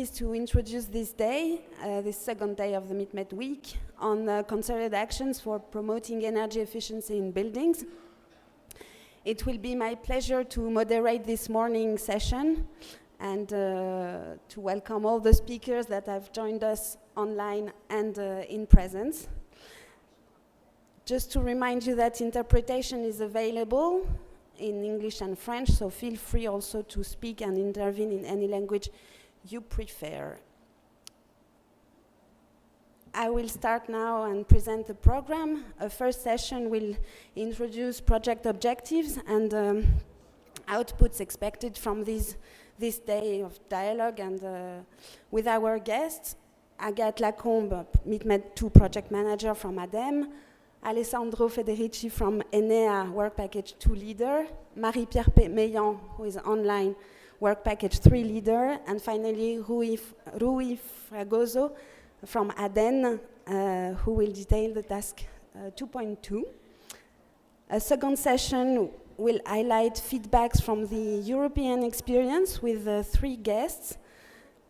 pleased to introduce this day, this second day of the meetMED week, on concerted actions for promoting energy efficiency in buildings. It will be my pleasure to moderate this morning session and to welcome all the speakers that have joined us online and in presence. Just to remind you that interpretation is available in English and French, so feel free also to speak and intervene in any language you prefer. I will start now and present the program. A first session will introduce project objectives and outputs expected from this day of dialogue and with our guests, Agathe Lacombe, meetMED 2 project manager from ADEME, Alessandro Federici from ENEA Work Package 2 leader, Piermaion, who is online Work Package 3 leader, and finally Rui Fragozo from ADEME, who will detail the task 2.2. A second session will highlight feedbacks from the European experience with 3 guests,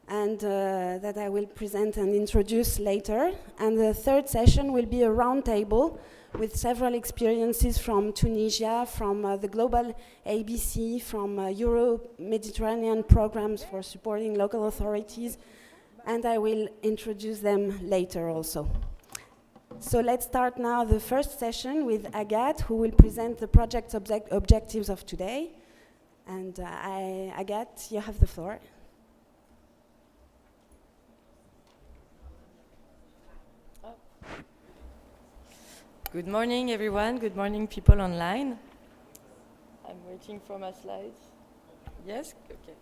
and that I will present and introduce later. And the third session will be a roundtable with several experiences from Tunisia, from the Global ABC, from Euro-Mediterranean programs for supporting local authorities, and I will introduce them later also. So let's start now the first session with Agathe, who will present the project objectives of today. And Agathe, you have the floor. Good morning, everyone. Good morning, people online. I'm waiting for my slides. Yes? Okay.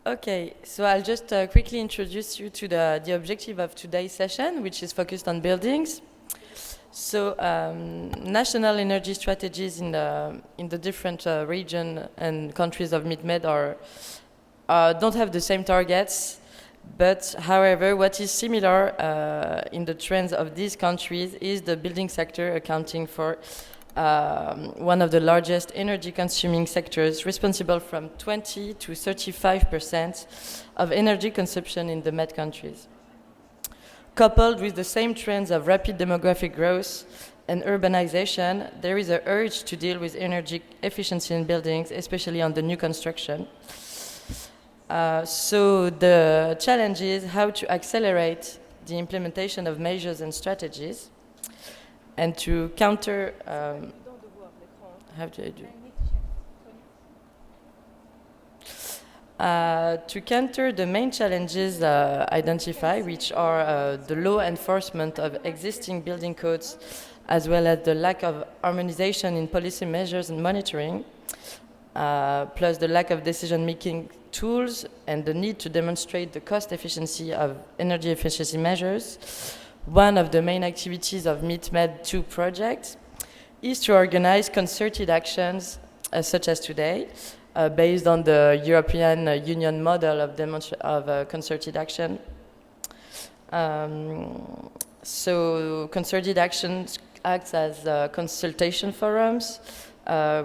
Okay, so I'll just quickly introduce you to the objective of today's session, which is focused on buildings. So, national energy strategies in the different region and countries of meetMED don't have the same targets. But, however, what is similar in the trends of these countries is the building sector accounting for one of the largest energy-consuming sectors, responsible from 20 to 35% of energy consumption in the MED countries. Coupled with the same trends of rapid demographic growth and urbanization, there is an urge to deal with energy efficiency in buildings, especially on the new construction. So the challenge is how to accelerate the implementation of measures and strategies, and to counter. How do I do? To counter the main challenges identified, which are the low enforcement of existing building codes, as well as the lack of harmonization in policy measures and monitoring, plus the lack of decision-making tools and the need to demonstrate the cost efficiency of energy efficiency measures. One of the main activities of meetMED 2 project is to organize concerted actions, such as today, based on the European Union model of concerted action. So concerted actions acts as consultation forums,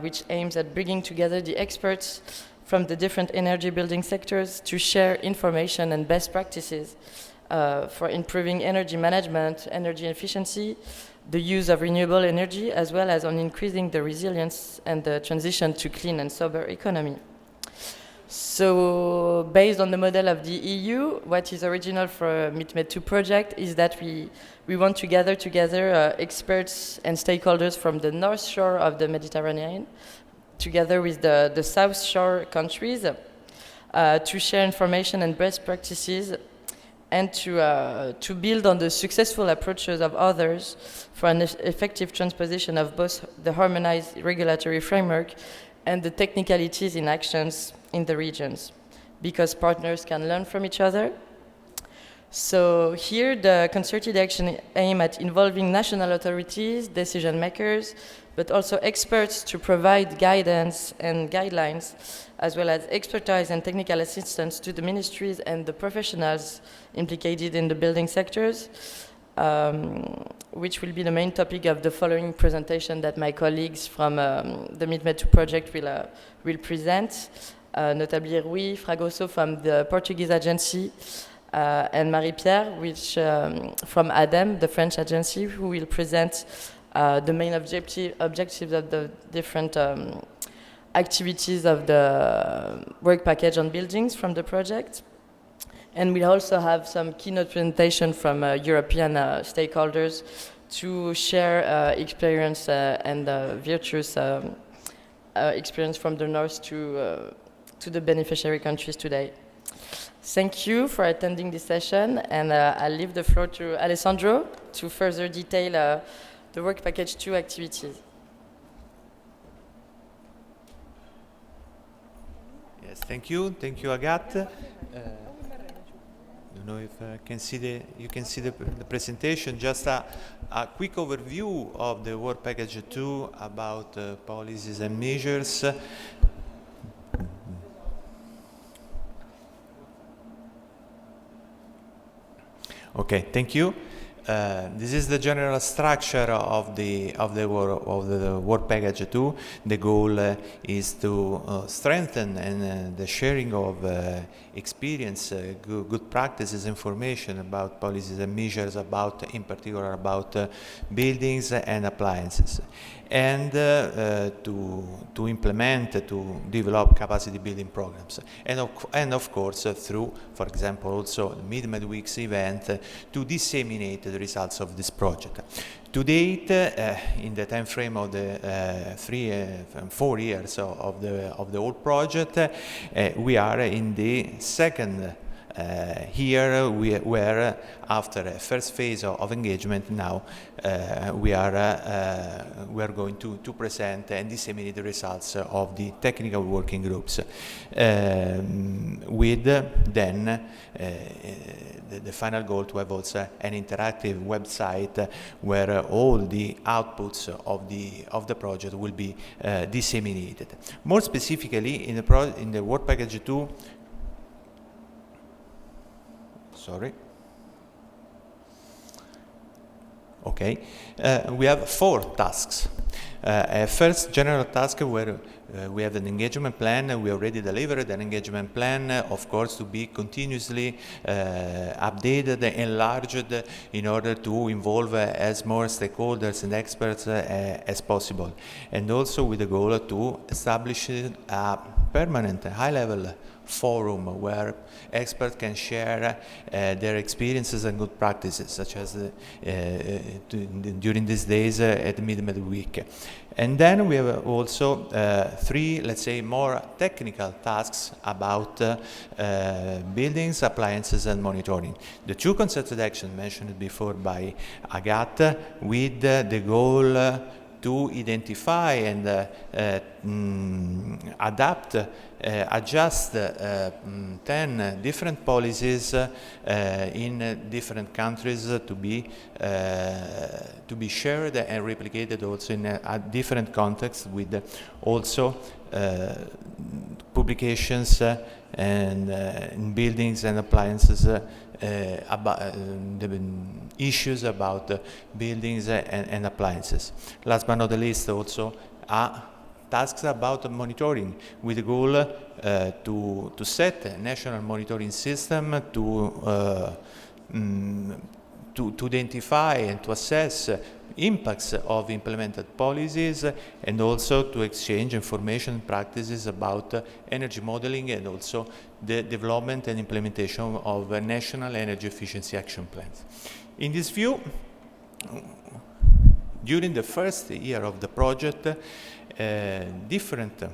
which aims at bringing together the experts from the different energy building sectors to share information and best practices for improving energy management, energy efficiency, the use of renewable energy, as well as on increasing the resilience and the transition to clean and sober economy. So, based on the model of the EU, what is original for meetMED 2 project is that we want to gather together experts and stakeholders from the north shore of the Mediterranean, together with the south shore countries, to share information and best practices, and to build on the successful approaches of others for an effective transposition of both the harmonized regulatory framework and the technicalities in actions in the regions, because partners can learn from each other. So here the concerted action aim at involving national authorities, decision makers, but also experts to provide guidance and guidelines, as well as expertise and technical assistance to the ministries and the professionals implicated in the building sectors, which will be the main topic of the following presentation that my colleagues from the meetMED 2 project will present. notably Rui Fragozo from the Portuguese agency, and Marie-Pierre, which from ADEM, the French agency, who will present the main objectives of the different activities of the work package on buildings from the project. And we'll also have some keynote presentation from European stakeholders to share experience and virtuous experience from the North to the beneficiary countries today. Thank you for attending this session, and I'll leave the floor to Alessandro to further detail the Work Package 2 activities. Yes, thank you, Agathe. I don't know if you can see the presentation. Just a quick overview of the Work Package 2 about policies and measures. Okay, thank you. This is the general structure of the Work Package 2. The goal is to strengthen the sharing of experience, good practices, information about policies and measures, in particular about buildings and appliances, and to implement, to develop capacity building programs, and of course through, for example, also the meetMED Weeks event, to disseminate the results of this project. To date, in the time frame of the 4 years of the whole project, we are in the second here, where after a first phase of engagement, now we are going to present and disseminate the results of the technical working groups, with then the final goal to have also an interactive website where all the outputs of the project will be disseminated. More specifically, in the Work Package 2. Sorry. Okay, we have 4 tasks. A first general task where we have an engagement plan. We already delivered an engagement plan, of course, to be continuously updated, enlarged, in order to involve as more stakeholders and experts as possible, and also with the goal to establish a permanent high-level forum where experts can share their experiences and good practices, such as during these days at meetMED Week. And then we have also 3, let's say, more technical tasks about buildings, appliances, and monitoring. The 2 concerted actions mentioned before by Agathe, with the goal to identify and adapt, adjust 10 different policies in different countries to be shared and replicated also in a different context, with also publications and in buildings and appliances about the issues about buildings and appliances. Last but not the least, also tasks about monitoring, with the goal to set a national monitoring system to identify and to assess impacts of implemented policies, and also to exchange information and practices about energy modeling, and also the development and implementation of national energy efficiency action plans. In this view, during the first year of the project, different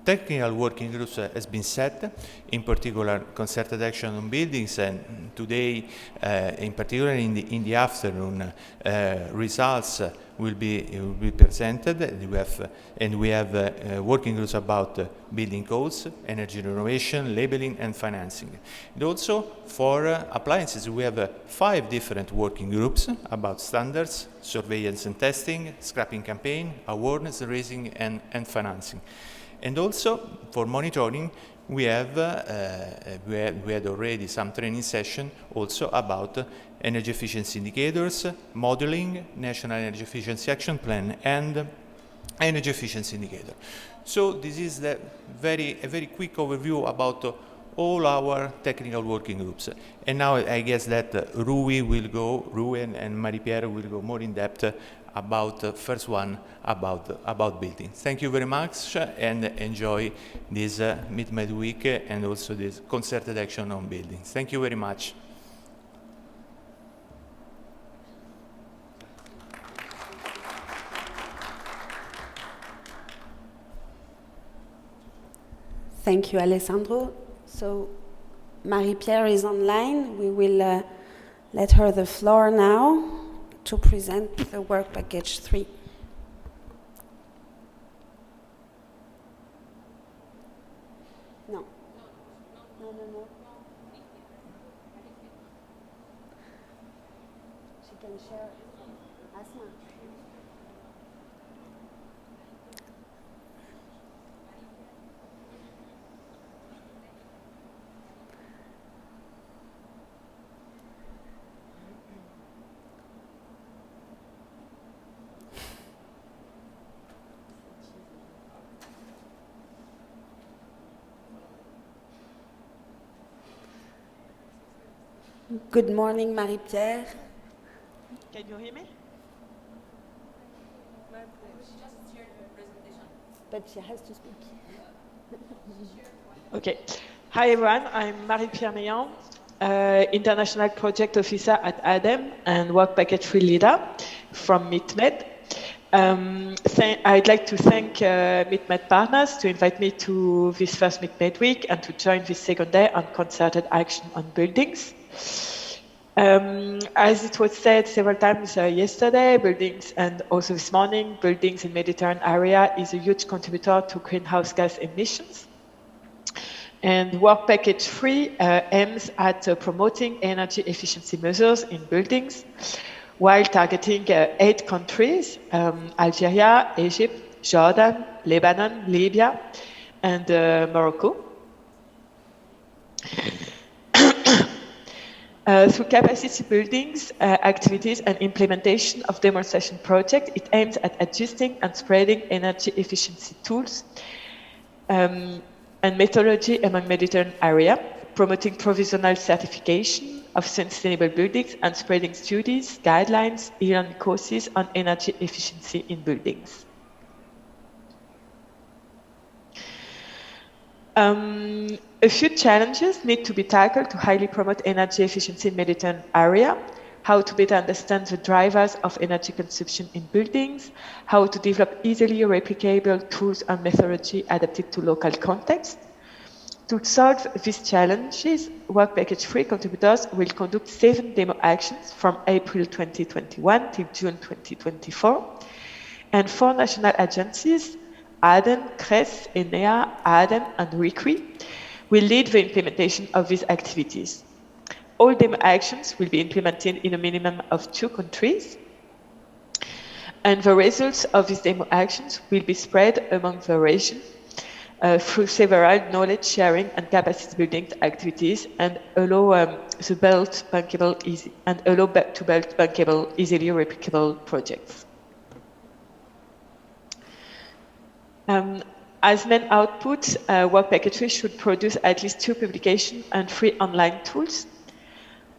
technical working groups has been set, in particular concerted action on buildings, and today, in particular in the afternoon, results will be presented. We have working groups about building codes, energy renovation, labeling, and financing. And also for appliances, we have 5 different working groups about standards, surveillance and testing, scrapping campaign, awareness raising, and financing. And also for monitoring, we had already some training session also about energy efficiency indicators, modeling, national energy efficiency action plan, and energy efficiency indicator. So this is a very quick overview about all our technical working groups. And now I guess that Rui and Marie-Pierre will go more in depth about the first one, about building. Thank you very much and enjoy this meetMED week and also this concerted action on building. Thank you very much. Thank you, Alessandro. So Marie-Pierre is online. We will let her the floor now to present the work package 3. No. She can share. Asma. Good morning, Marie-Pierre. Can you hear me? But she has to speak. Okay. Hi everyone, I'm Piermaion, International Project Officer at ADEM and Work Package 3 Leader from meetMED. I'd like to thank meetMED partners to invite me to this first meetMED week and to join this second day on concerted action on buildings. As it was said several times yesterday, buildings and also this morning, buildings in Mediterranean area is a huge contributor to greenhouse gas emissions. And Work Package 3 aims at promoting energy efficiency measures in buildings while targeting 8 countries, Algeria, Egypt, Jordan, Lebanon, Libya, and Morocco. Through capacity buildings, activities and implementation of demonstration projects, it aims at adjusting and spreading energy efficiency tools and methodology among Mediterranean area, promoting provisional certification of sustainable buildings and spreading studies, guidelines, e-learning courses on energy efficiency in buildings. A few challenges need to be tackled to highly promote energy efficiency in Mediterranean area, how to better understand the drivers of energy consumption in buildings, how to develop easily replicable tools and methodology adapted to local context. To solve these challenges, Work Package 3 contributors will conduct 7 demo actions from April 2021 till June 2024, and 4 national agencies, ADEM, CRES, NER, ADEM, and RICRI, will lead the implementation of these activities. All demo actions will be implemented in a minimum of 2 countries, and the results of these demo actions will be spread among the region through several knowledge sharing and capacity building activities, and allow to build bankable, easily replicable projects. As main output, Work Package 3 should produce at least 2 publications and 3 online tools.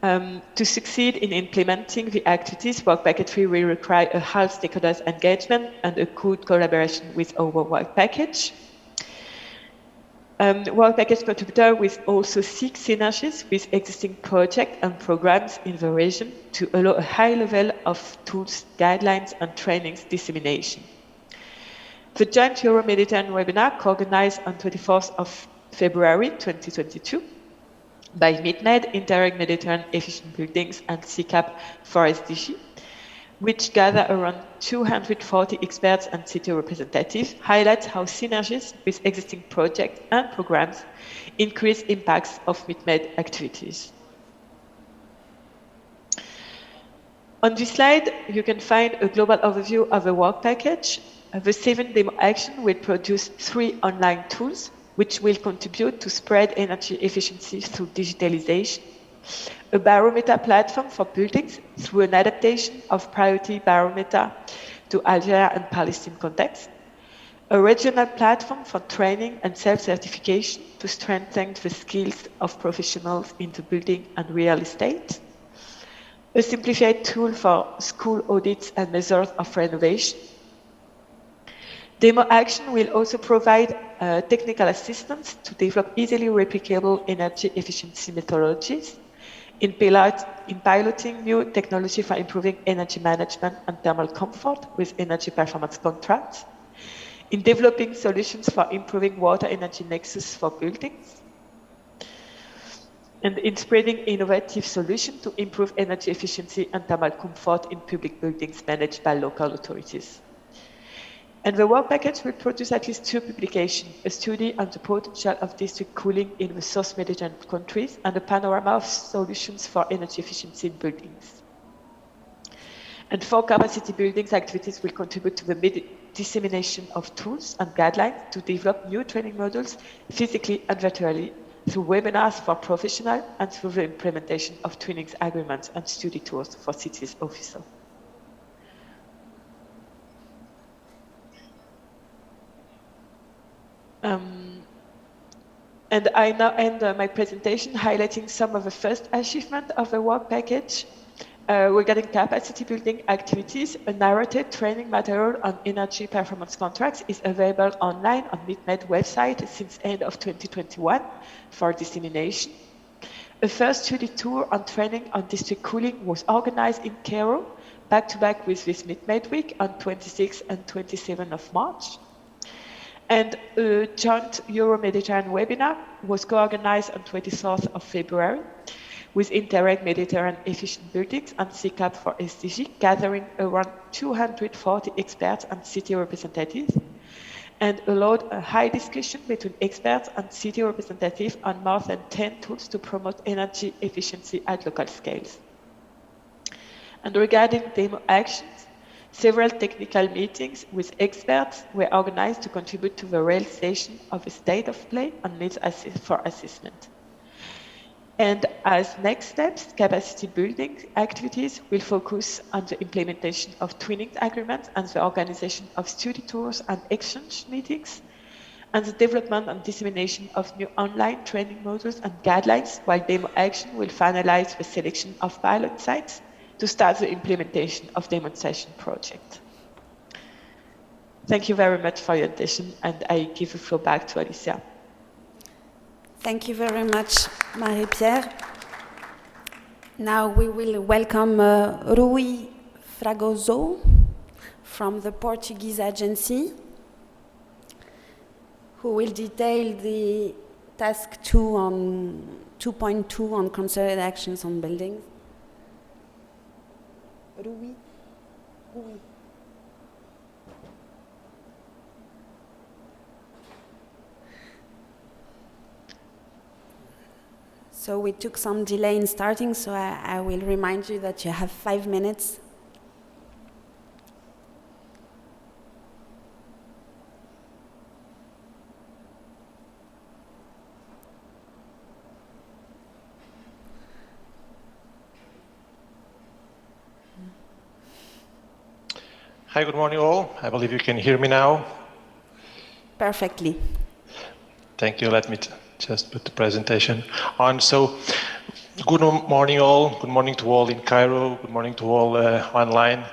To succeed in implementing the activities, Work Package 3 will require a high stakeholders engagement and a good collaboration with our Work Package. Work Package contributor will also seek synergies with existing projects and programs in the region to allow a high level of tools, guidelines, and trainings dissemination. The joint Euro-Mediterranean webinar, organized on 24th of February 2022 by meetMED, Interreg Mediterranean Efficient Buildings, and CCAP for SDG, which gather around 240 experts and city representatives, highlights how synergies with existing projects and programs increase impacts of meetMED activities. On this slide, you can find a global overview of the work package. The 7 demo action will produce 3 online tools, which will contribute to spread energy efficiency through digitalization, a barometer platform for buildings through an adaptation of priority barometer to Algeria and Palestine context, a regional platform for training and self-certification to strengthen the skills of professionals in the building and real estate, a simplified tool for school audits and measures of renovation. Demo Action will also provide technical assistance to develop easily replicable energy efficiency methodologies in piloting new technology for improving energy management and thermal comfort with energy performance contracts, in developing solutions for improving water energy nexus for buildings, and in spreading innovative solutions to improve energy efficiency and thermal comfort in public buildings managed by local authorities. And the work package will produce at least 2 publications, a study on the potential of district cooling in the South Mediterranean countries and a panorama of solutions for energy efficiency in buildings. And 4 capacity buildings activities will contribute to the dissemination of tools and guidelines to develop new training modules physically and virtually through webinars for professionals and through the implementation of twinning agreements and study tours for cities officers. And I now end my presentation highlighting some of the first achievements of the work package. Regarding capacity building activities, a narrated training material on energy performance contracts is available online on meetMED website since end of 2021 for dissemination. A first study tour on training on district cooling was organized in Cairo, back-to-back with this meetMED week on 26 and 27 of March. And a joint Euro-Mediterranean webinar was co-organized on 24th of February with Interreg Mediterranean Efficient Buildings and CCAP for SDG, gathering around 240 experts and city representatives, and allowed a high discussion between experts and city representatives on more than 10 tools to promote energy efficiency at local scales. And regarding demo actions, several technical meetings with experts were organized to contribute to the realization of a state of play on needs for assessment. And as next steps, capacity building activities will focus on the implementation of twinning agreements and the organization of study tours and exchange meetings, and the development and dissemination of new online training modules and guidelines, while demo action will finalize the selection of pilot sites to start the implementation of demonstration project. Thank you very much for your attention, and I give the floor back to Alicia. Thank you very much, Marie-Pierre. Now we will welcome Rui Fragozo from the Portuguese agency, who will detail the task 2.2 on concerted actions on buildings. Rui. So we took some delay in starting, so I will remind you that you have 5 minutes. Hi, good morning all. I believe you can hear me now. Perfectly. Thank you. Let me just put the presentation on. So, good morning all. Good morning to all in Cairo. Good morning to all online.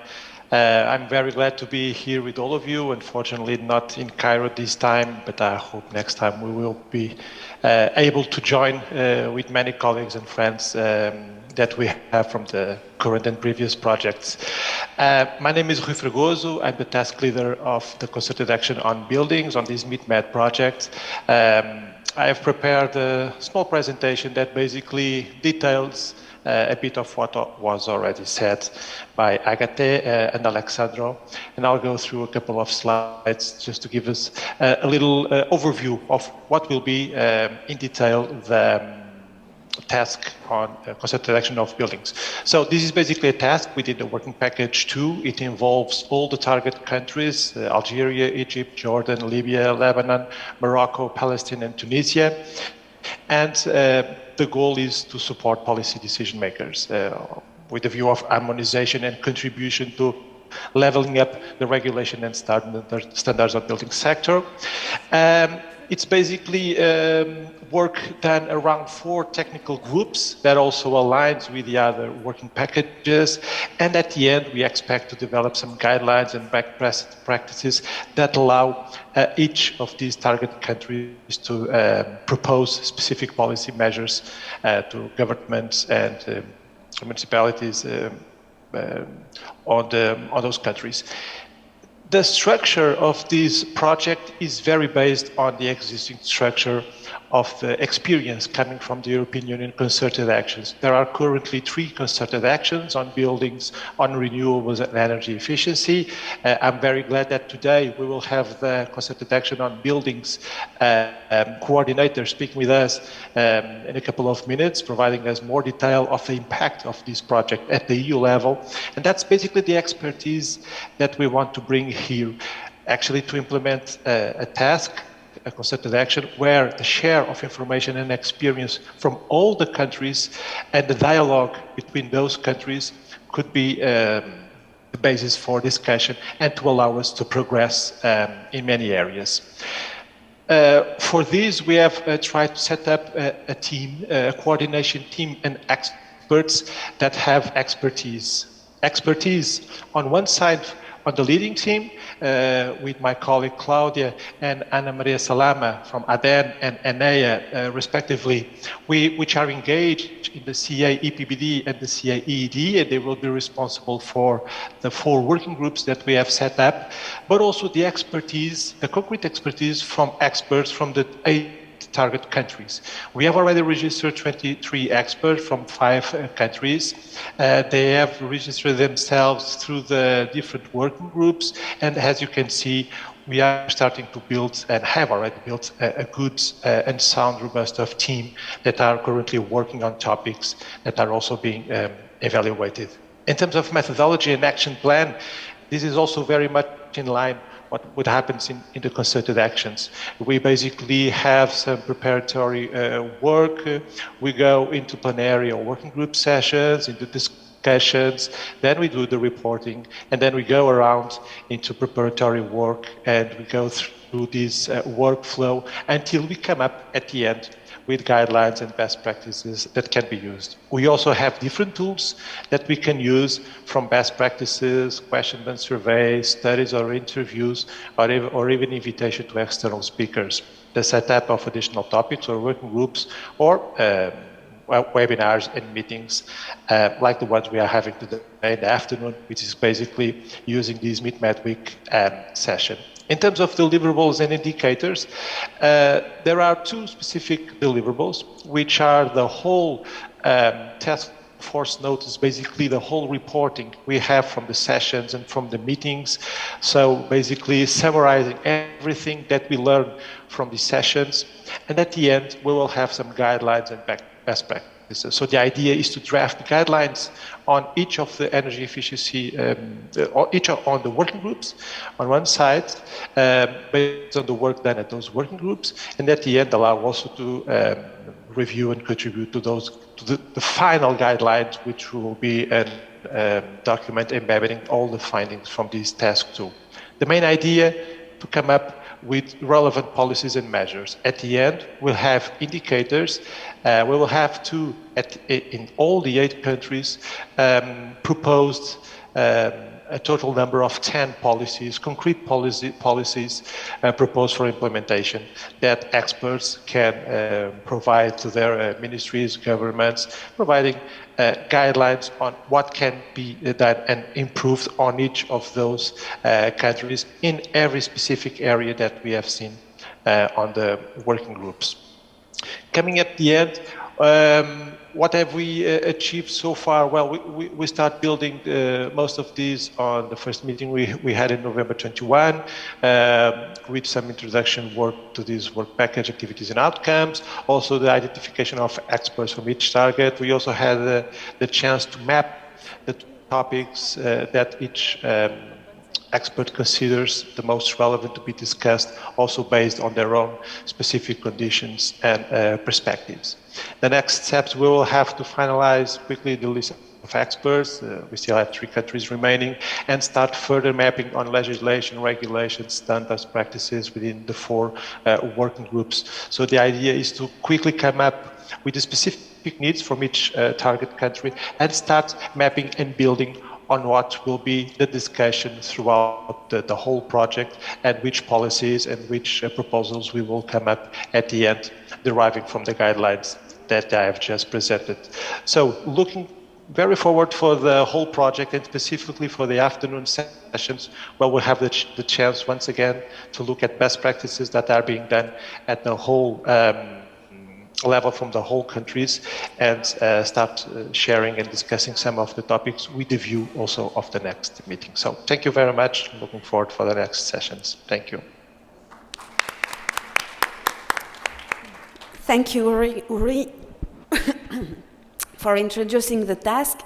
I'm very glad to be here with all of you. Unfortunately, not in Cairo this time, but I hope next time we will be able to join with many colleagues and friends that we have from the current and previous projects. My name is Rui Fragozo. I'm the task leader of the concerted action on buildings on this meetMED project. I have prepared a small presentation that basically details a bit of what was already said by Agate and Alexandro, and I'll go through a couple of slides just to give us a little overview of what will be in detail the task on concerted action of buildings. So this is basically a task within the working package 2. It involves all the target countries, Algeria, Egypt, Jordan, Libya, Lebanon, Morocco, Palestine, and Tunisia. And the goal is to support policy decision makers with the view of harmonization and contribution to leveling up the regulation and standards of building sector. It's basically work done around 4 technical groups that also aligns with the other working packages. And at the end, we expect to develop some guidelines and best practices that allow each of these target countries to propose specific policy measures to governments and municipalities on those countries. The structure of this project is very based on the existing structure of the experience coming from the European Union concerted actions. There are currently 3 concerted actions on buildings, on renewables and energy efficiency. I'm very glad that today we will have the concerted action on buildings coordinator speaking with us in a couple of minutes, providing us more detail of the impact of this project at the EU level. And that's basically the expertise that we want to bring here, actually to implement a task, a concerted action, where the share of information and experience from all the countries and the dialogue between those countries could be the basis for discussion and to allow us to progress in many areas. For this, we have tried to set up a team, a coordination team and experts that have expertise. Expertise on one side, on the leading team, with my colleague Claudia and Ana Maria Salama from ADEN and ENEA, respectively, which are engaged in the CA EPBD and the CA EED, and they will be responsible for the 4 working groups that we have set up, but also the expertise, the concrete expertise from experts from the 8 target countries. We have already registered 23 experts from 5 countries. They have registered themselves through the different working groups, and as you can see, we are starting to build and have already built a good and sound, robust team that are currently working on topics that are also being evaluated. In terms of methodology and action plan, this is also very much in line what happens in the concerted actions. We basically have some preparatory work. We go into plenary or working group sessions, into discussions, then we do the reporting, and then we go around into preparatory work, and we go through this workflow until we come up at the end with guidelines and best practices that can be used. We also have different tools that we can use, from best practices, questions and surveys, studies or interviews, or even invitation to external speakers. The setup of additional topics or working groups, or webinars and meetings like the ones we are having today in the afternoon, which is basically using this meetMED week session. In terms of deliverables and indicators, there are 2 specific deliverables, which are the whole task force notice, basically the whole reporting we have from the sessions and from the meetings. So basically summarizing everything that we learned from the sessions. And at the end, we will have some guidelines and best practices. So the idea is to draft guidelines on each of the energy efficiency, on the working groups on one side, based on the work done at those working groups, and at the end allow also to review and contribute to the final guidelines, which will be a document embedding all the findings from this task tool. The main idea to come up with relevant policies and measures. At the end, we'll have indicators. We will have in all the 8 countries, proposed a total number of 10 policies, concrete policies proposed for implementation that experts can provide to their ministries, governments, providing guidelines on what can be done and improved on each of those countries in every specific area that we have seen on the working groups. Coming at the end, what have we achieved so far? Well, we start building most of these on the first meeting we had in November 21, with some introduction work to this work package, activities and outcomes, also the identification of experts from each target. We also had the chance to map the topics that each expert considers the most relevant to be discussed, also based on their own specific conditions and perspectives. The next steps, we will have to finalize quickly the list of experts. We still have 3 countries remaining, and start further mapping on legislation, regulations, standards, practices within the 4 working groups. So the idea is to quickly come up with the specific needs from each target country and start mapping and building on what will be the discussion throughout the whole project, and which policies and which proposals we will come up at the end, deriving from the guidelines that I have just presented. So looking very forward for the whole project, and specifically for the afternoon sessions, where we'll have the chance once again to look at best practices that are being done at the whole level from the whole countries, and start sharing and discussing some of the topics with the view also of the next meeting. So thank you very much. I'm looking forward for the next sessions. Thank you. Thank you, Rui, for introducing the task.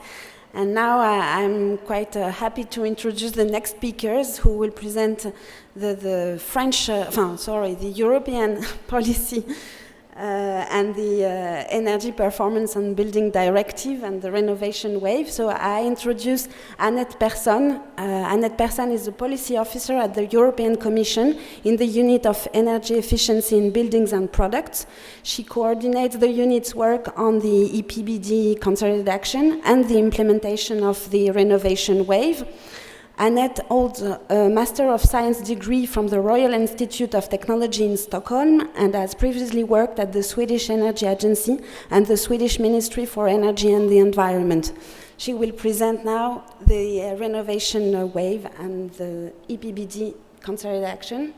And now I'm quite happy to introduce the next speakers who will present the European policy and the Energy Performance and Building Directive and the Renovation Wave. So I introduce Annette Persson. Annette Persson is a policy officer at the European Commission in the unit of energy efficiency in buildings and products. She coordinates the unit's work on the EPBD concerted action and the implementation of the Renovation Wave. Annette holds a Master of Science degree from the Royal Institute of Technology in Stockholm and has previously worked at the Swedish Energy Agency and the Swedish Ministry for Energy and the Environment. She will present now the Renovation Wave and the EPBD concerted action.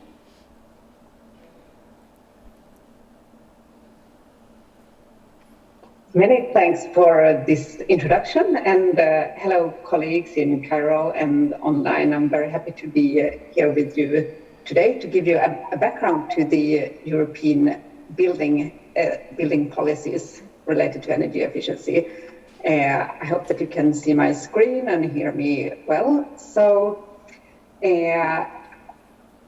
Many thanks for this introduction, and hello colleagues in Cairo and online. I'm very happy to be here with you today to give you a background to the European building policies related to energy efficiency. I hope that you can see my screen and hear me well. So,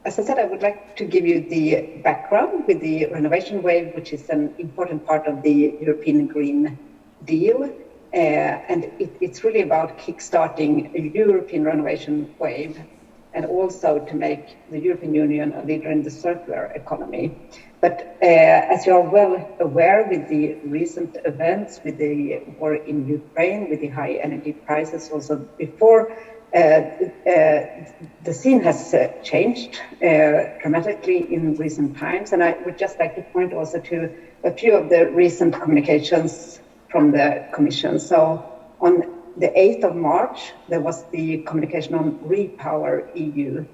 as I said, I would like to give you the background with the Renovation Wave, which is an important part of the European Green Deal. And it's really about kickstarting a European renovation wave, and also to make the European Union a leader in the circular economy. But as you are well aware, with the recent events, with the war in Ukraine, with the high energy prices also before, the scene has changed dramatically in recent times, and I would just like to point also to a few of the recent communications from the Commission. So on the 8th of March, there was the communication on Repower EU,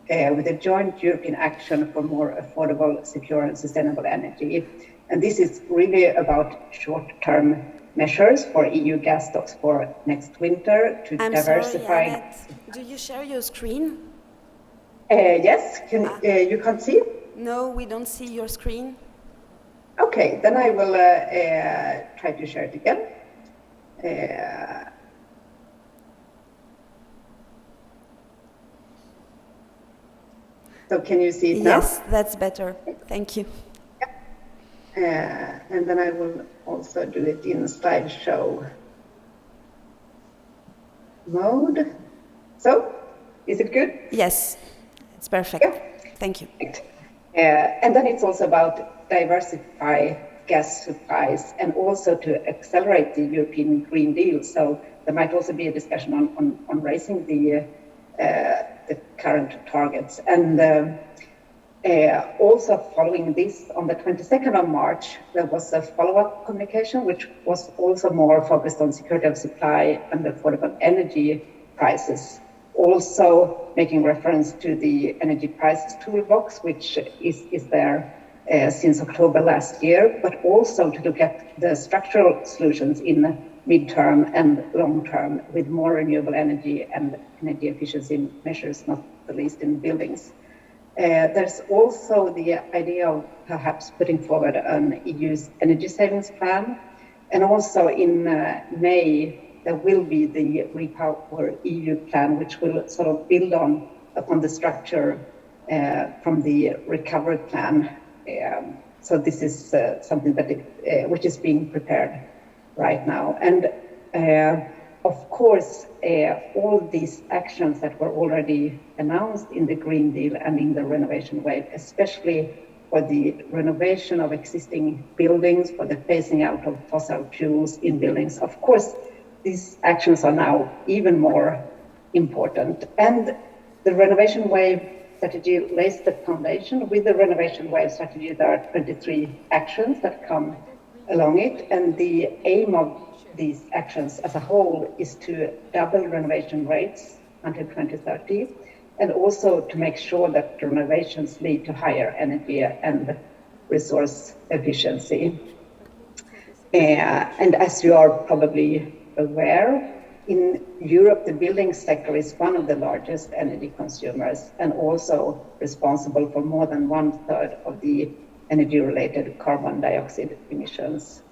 with a joint European action for more affordable, secure and sustainable energy. And this is really about short-term measures for EU gas stocks for next winter to diversify. Sorry, Annette, do you share your screen? Yes, you can't see? No, we don't see your screen. Okay, then I will try to share it again. So can you see it now? Yes, that's better. Thank you. And then I will also do it in slideshow mode. So, is it good? Yes, it's perfect. Yeah. Thank you. And then it's also about diversify gas supplies and also to accelerate the European Green Deal. So there might also be a discussion on raising the current targets. And also following this, on the 22nd of March, there was a follow-up communication, which was also more focused on security of supply and affordable energy prices. Also making reference to the energy prices toolbox, which is there since October last year, but also to look at the structural solutions in mid-term and long-term with more renewable energy and energy efficiency measures, not the least in buildings. There's also the idea of perhaps putting forward an EU's energy savings plan. And also in May, there will be the Repower EU plan, which will sort of build on upon the structure from the recovery plan. So this is something that which is being prepared right now. And of course, all these actions that were already announced in the Green Deal and in the renovation wave, especially for the renovation of existing buildings, for the phasing out of fossil fuels in buildings, of course, these actions are now even more important. And the renovation wave strategy lays the foundation. With the renovation wave strategy, there are 23 actions that come along it, and the aim of these actions as a whole is to double renovation rates until 2030, and also to make sure that renovations lead to higher energy and resource efficiency. And as you are probably aware, in Europe, the building sector is one of the largest energy consumers and also responsible for more than 1/3 of the energy-related carbon dioxide emissions.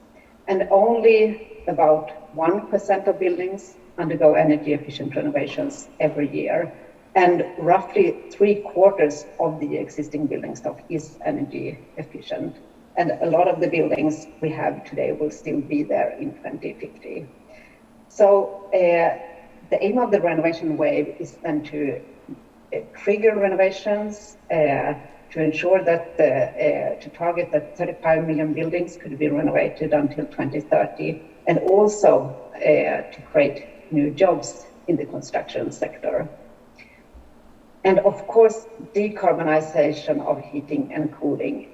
And only about 1% of buildings undergo energy-efficient renovations every year. And roughly 3/4 of the existing building stock is energy efficient. And a lot of the buildings we have today will still be there in 2050. So the aim of the renovation wave is then to trigger renovations, to ensure that, to target that 35 million buildings could be renovated until 2030, and also to create new jobs in the construction sector. And of course, decarbonization of heating and cooling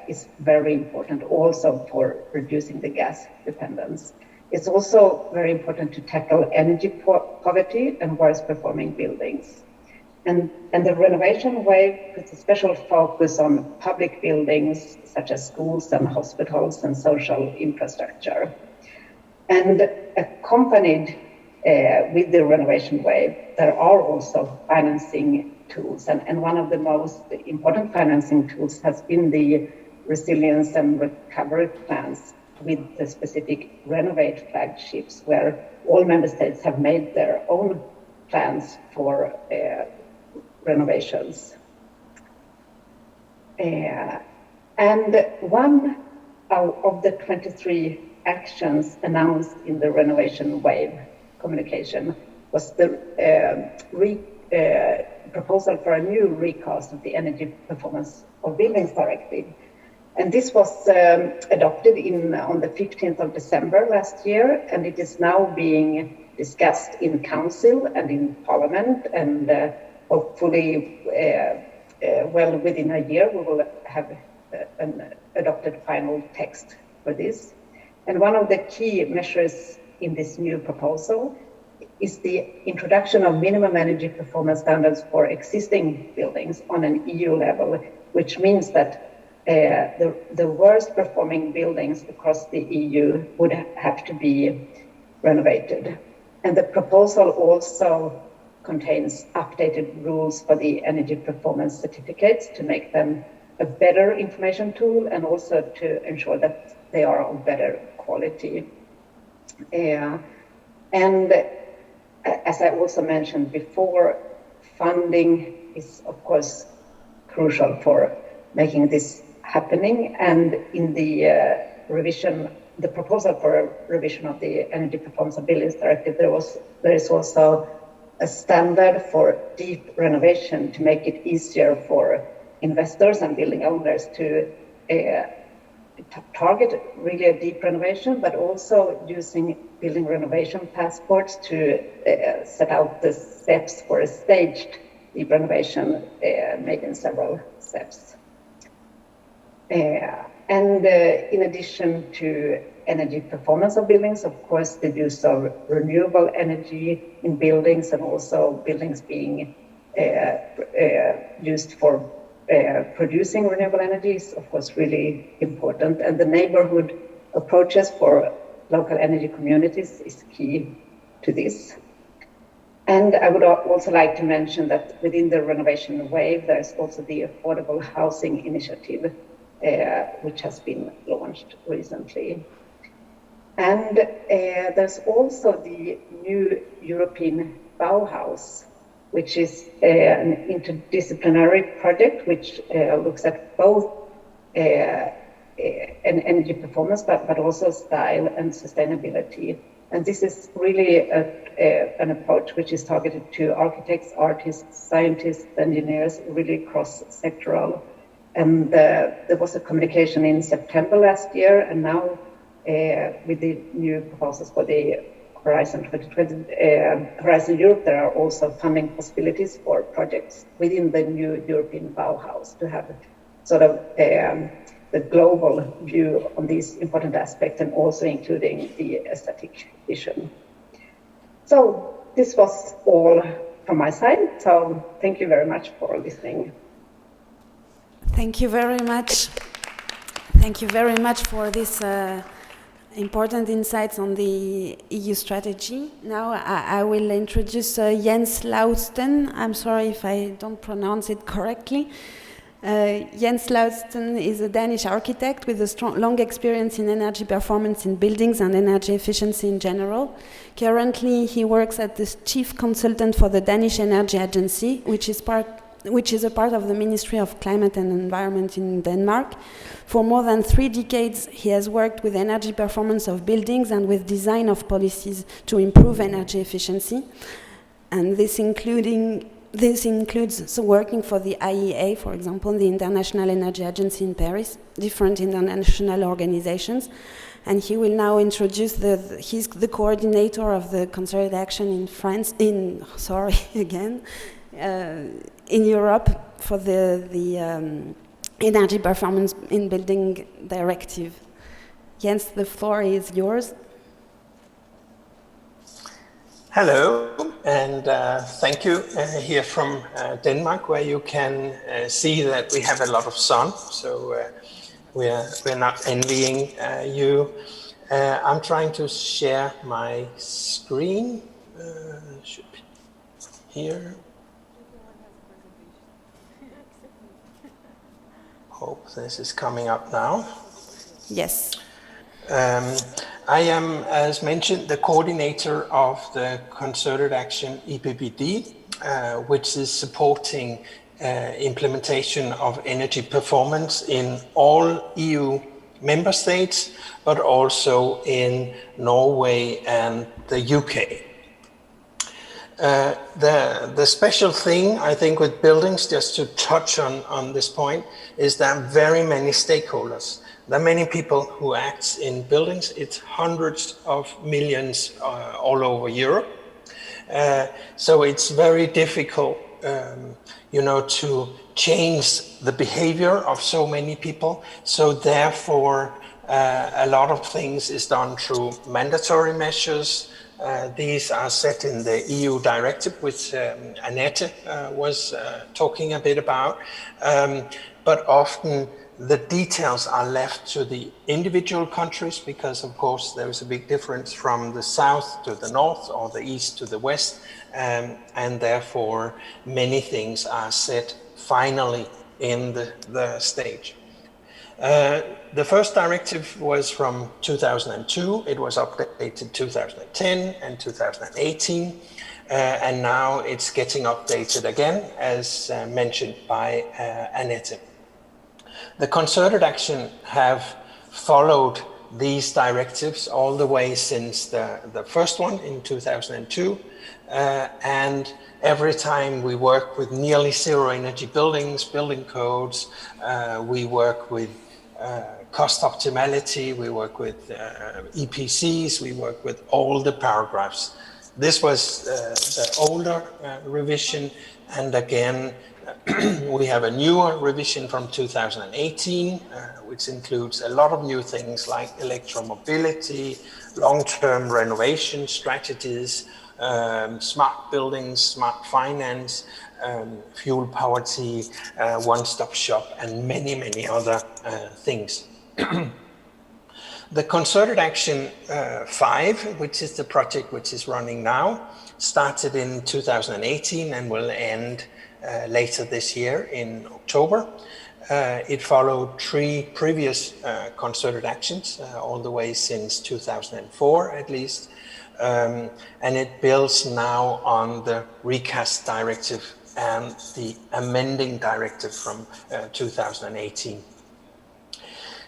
is very important also for reducing the gas dependence. It's also very important to tackle energy poverty and worse performing buildings. And the renovation wave puts a special focus on public buildings such as schools and hospitals and social infrastructure. And accompanied with the renovation wave, there are also financing tools. And one of the most important financing tools has been the resilience and recovery plans with the specific Renovate flagships, where all member states have made their own plans for renovations. And one of the 23 actions announced in the renovation wave communication was the proposal for a new recast of the Energy Performance of Buildings Directive. And this was adopted on the 15th of December last year, and it is now being discussed in Council and in Parliament, and hopefully, well within a year, we will have an adopted final text for this. And one of the key measures in this new proposal is the introduction of minimum energy performance standards for existing buildings on an EU level, which means that the worst performing buildings across the EU would have to be renovated. And the proposal also contains updated rules for the energy performance certificates to make them a better information tool and also to ensure that they are of better quality. And as I also mentioned before, funding is of course crucial for making this happening. And in the revision, the proposal for a revision of the Energy Performance of Buildings Directive, there is also a standard for deep renovation to make it easier for investors and building owners to target really a deep renovation, but also using building renovation passports to set out the steps for a staged deep renovation made in several steps. And in addition to energy performance of buildings, of course, the use of renewable energy in buildings and also buildings being used for producing renewable energy is, of course, really important. And the neighborhood approaches for local energy communities is key to this. And I would also like to mention that within the renovation wave, there's also the Affordable Housing Initiative, which has been launched recently. And there's also the new European Bauhaus, which is an interdisciplinary project which looks at both energy performance, but also style and sustainability. And this is really an approach which is targeted to architects, artists, scientists, engineers, really cross-sectoral. And there was a communication in September last year, and now with the new proposals for the Horizon 2020, Horizon Europe, there are also funding possibilities for projects within the new European Bauhaus to have sort of the global view on these important aspects, and also including the aesthetic vision. So this was all from my side. So thank you very much for listening. Thank you very much. Thank you very much for this important insights on the EU strategy. Now I will introduce Jens Laudsten. I'm sorry if I don't pronounce it correctly. Jens Laudsten is a Danish architect with a long experience in energy performance in buildings and energy efficiency in general. Currently, he works as the chief consultant for the Danish Energy Agency, which is a part of the Ministry of Climate and Environment in Denmark. For more than 3 decades, he has worked with energy performance of buildings and with design of policies to improve energy efficiency. And this includes working for the IEA, for example, the International Energy Agency in Paris, different international organizations. And he will now introduce he's the coordinator of the concerted action in France, in Europe for the Energy Performance in Building Directive. Jens, the floor is yours. Hello, and thank you here from Denmark, where you can see that we have a lot of sun, so we're not envying you. I'm trying to share my screen. Should be here. Hope this is coming up now. Yes. I am, as mentioned, the coordinator of the Concerted Action EPBD, which is supporting implementation of energy performance in all EU member states, but also in Norway and the UK. The special thing, I think, with buildings, just to touch on this point, is there are very many stakeholders. There are many people who act in buildings. It's hundreds of millions all over Europe. So it's very difficult, to change the behavior of so many people. So therefore, a lot of things is done through mandatory measures. These are set in the EU directive, which Annette was talking a bit about. But often the details are left to the individual countries because, of course, there is a big difference from the south to the north or the east to the west. And therefore, many things are set finally in the stage. The first directive was from 2002. It was updated 2010 and 2018. And now it's getting updated again, as mentioned by Annette. The concerted action have followed these directives all the way since the first one in 2002. And every time we work with nearly zero energy buildings, building codes, we work with cost optimality, we work with EPCs, we work with all the paragraphs. This was the older revision, and again, we have a newer revision from 2018, which includes a lot of new things like electromobility, long-term renovation strategies, smart buildings, smart finance, fuel poverty, one-stop shop, and many, many other things. The Concerted Action 5, which is the project which is running now, started in 2018 and will end later this year in October. It followed 3 previous concerted actions, all the way since 2004 at least. and it builds now on the recast directive and the amending directive from 2018.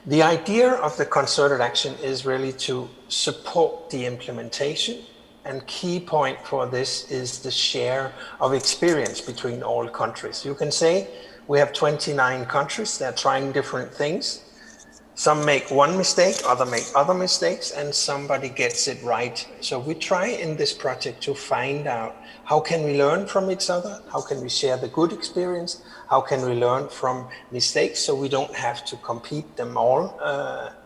The idea of the concerted action is really to support the implementation, and key point for this is the share of experience between all countries. You can say we have 29 countries that are trying different things. Some make one mistake, others make other mistakes, and somebody gets it right. So we try in this project to find out how can we learn from each other, how can we share the good experience, how can we learn from mistakes so we don't have to compete them all,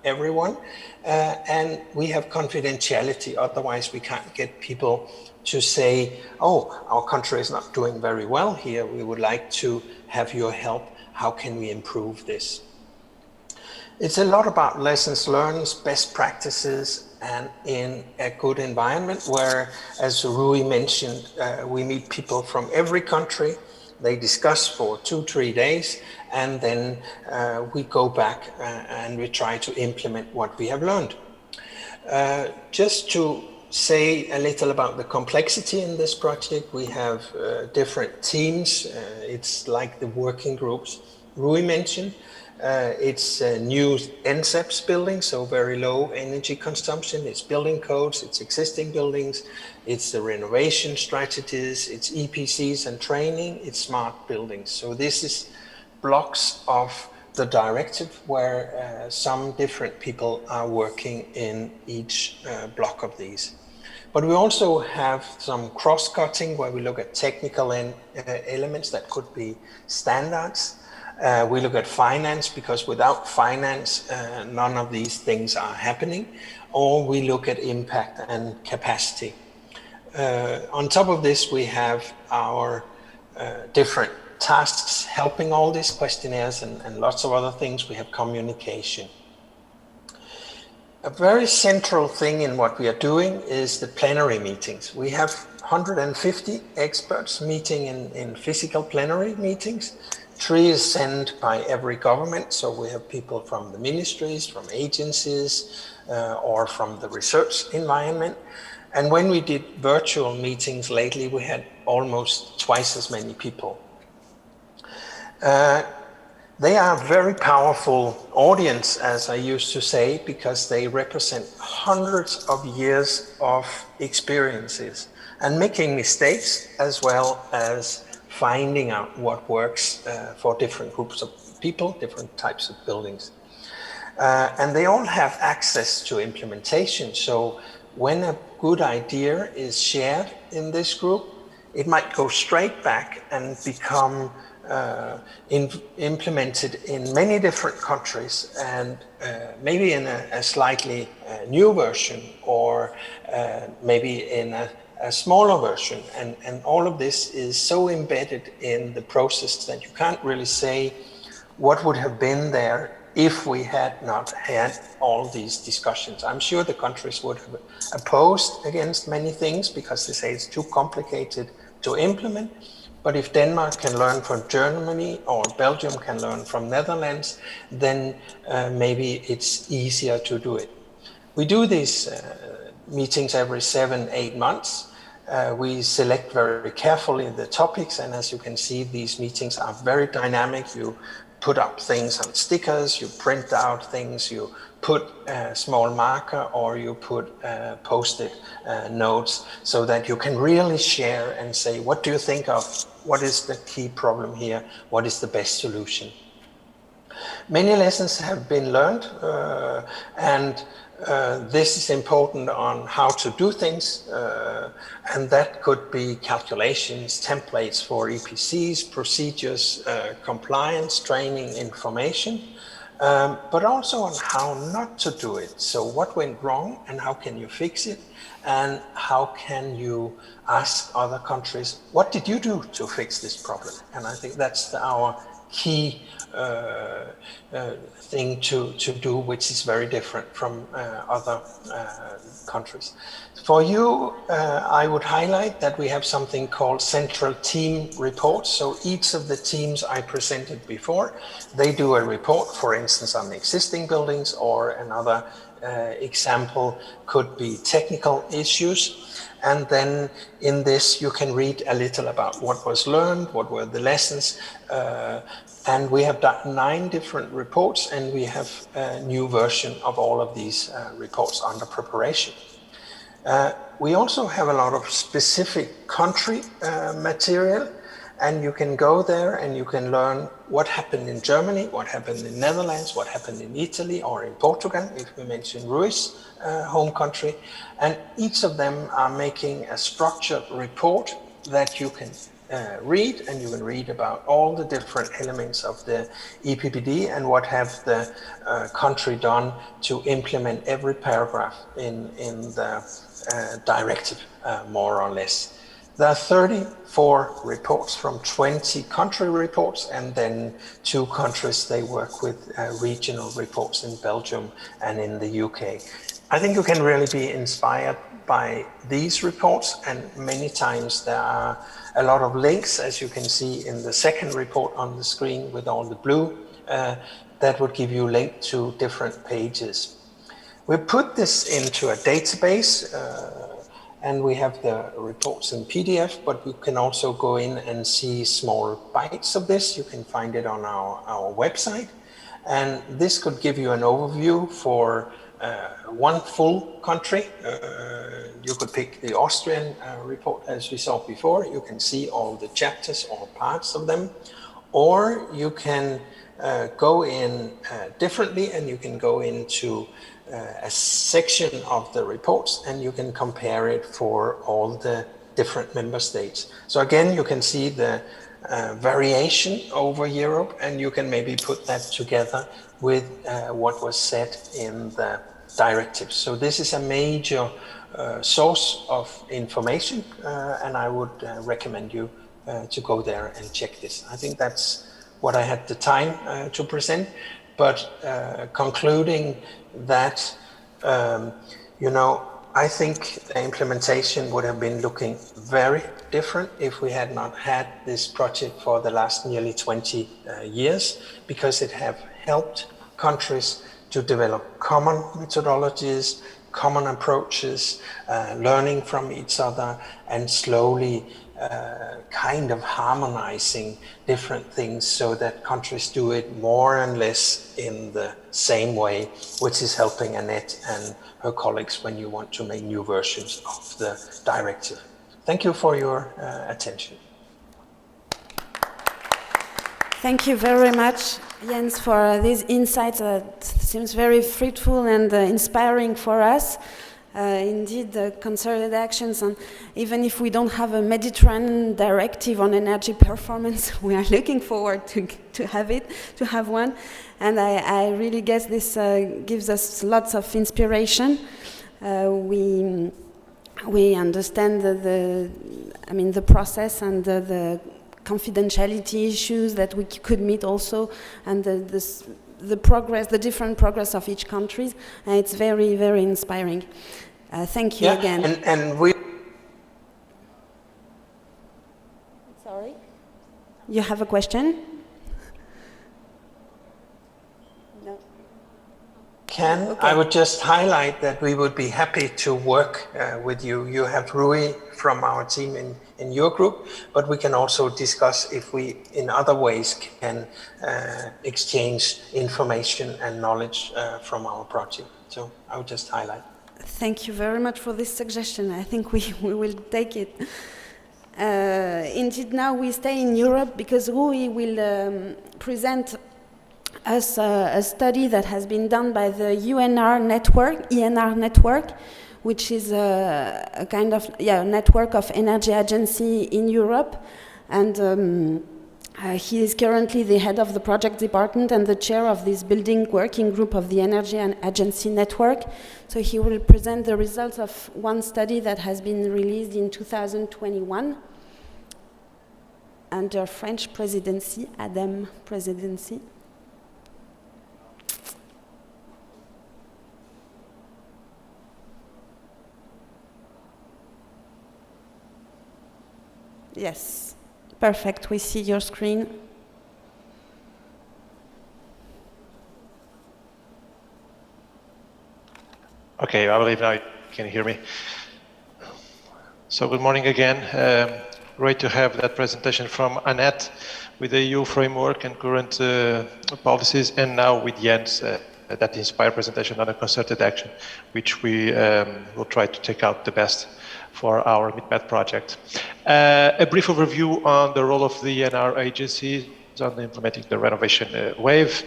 everyone. And we have confidentiality, otherwise we can't get people to say, oh, our country is not doing very well here, we would like to have your help, how can we improve this? It's a lot about lessons learned, best practices, and in a good environment where, as Rui mentioned, we meet people from every country. They discuss for 2-3 days, and then we go back and we try to implement what we have learned. Just to say a little about the complexity in this project, we have different teams. It's like the working groups Rui mentioned. It's a new NCEPS building, so very low energy consumption. It's building codes, it's existing buildings, it's the renovation strategies, it's EPCs and training, it's smart buildings. So this is blocks of the directive where some different people are working in each block of these. But we also have some cross-cutting where we look at technical elements that could be standards. We look at finance, because without finance, none of these things are happening. Or we look at impact and capacity. On top of this, we have our different tasks helping all these questionnaires and lots of other things. We have communication. A very central thing in what we are doing is the plenary meetings. We have 150 experts meeting in physical plenary meetings. 3 is sent by every government, so we have people from the ministries, from agencies, or from the research environment. And when we did virtual meetings lately, we had almost twice as many people. They are a very powerful audience, as I used to say, because they represent hundreds of years of experiences and making mistakes, as well as finding out what works for different groups of people, different types of buildings. And they all have access to implementation. So when a good idea is shared in this group, it might go straight back and become implemented in many different countries, and maybe in a slightly new version, or maybe in a smaller version, and all of this is so embedded in the process that you can't really say what would have been there if we had not had all these discussions. I'm sure the countries would have opposed against many things because they say it's too complicated to implement. But if Denmark can learn from Germany, or Belgium can learn from Netherlands, then maybe it's easier to do it. We do these meetings every 7-8 months. We select very carefully the topics, and as you can see, these meetings are very dynamic. You put up things on stickers, you print out things, you put a small marker, or you put post-it notes, so that you can really share and say, what do you think of? What is the key problem here? What is the best solution? Many lessons have been learned, and this is important on how to do things, and that could be calculations, templates for EPCs, procedures, compliance, training, information, but also on how not to do it. So what went wrong and how can you fix it? And how can you ask other countries, what did you do to fix this problem? And I think that's our key thing to do, which is very different from other countries. For you, I would highlight that we have something called central team reports. So each of the teams I presented before, they do a report, for instance, on existing buildings or another example could be technical issues. And then in this, you can read a little about what was learned, what were the lessons. And we have done 9 different reports, and we have a new version of all of these reports under preparation. We also have a lot of specific country material, and you can go there and you can learn what happened in Germany, what happened in Netherlands, what happened in Italy or in Portugal, if we mention Rui's home country. And each of them are making a structured report that you can read, and you can read about all the different elements of the EPBD and what have the country done to implement every paragraph in the directive, more or less. There are 34 reports from 20 country reports, and then 2 countries they work with regional reports in Belgium and in the UK. I think you can really be inspired by these reports, and many times there are a lot of links, as you can see in the second report on the screen with all the blue, that would give you a link to different pages. We put this into a database, and we have the reports in PDF, but you can also go in and see small bites of this. You can find it on our website. And this could give you an overview for one full country. You could pick the Austrian report, as we saw before. You can see all the chapters or parts of them. Or you can go in differently, and you can go into a section of the reports, and you can compare it for all the different member states. So again, you can see the variation over Europe, and you can maybe put that together with what was said in the directive. So this is a major source of information, and I would recommend you to go there and check this. I think that's what I had the time to present, but concluding that, I think the implementation would have been looking very different if we had not had this project for the last nearly 20 years, because it have helped countries to develop common methodologies, common approaches, learning from each other, and slowly kind of harmonizing different things so that countries do it more and less in the same way, which is helping Annette and her colleagues when you want to make new versions of the directive. Thank you for your attention. Thank you very much, Jens, for these insights that seems very fruitful and inspiring for us. Indeed, the concerted actions, and even if we don't have a Mediterranean directive on energy performance, we are looking forward to have one. And I really guess this gives us lots of inspiration. We understand the process and the confidentiality issues that we could meet also, and the progress, the different progress of each country, and it's very, very inspiring. Thank you again. And we. Sorry? You have a question? No. Okay. I would just highlight that we would be happy to work with you. You have Rui from our team in your group, but we can also discuss if we, in other ways, can exchange information and knowledge from our project. So I would just highlight. Thank you very much for this suggestion. I think we will take it. Indeed, now we stay in Europe because Rui will present us a study that has been done by the ENR network, which is a kind of network of energy agency in Europe. And he is currently the head of the project department and the chair of this building working group of the Energy Agency network. So he will present the results of one study that has been released in 2021 under French presidency, ADEME presidency. Yes. Perfect, we see your screen. Okay, I believe now you can hear me. So good morning again. Great to have that presentation from Annette with the EU framework and current policies, and now with Jens, that inspired presentation on a concerted action, which we will try to take out the best for our meetMED project. A brief overview on the role of the NER Agency on implementing the renovation wave.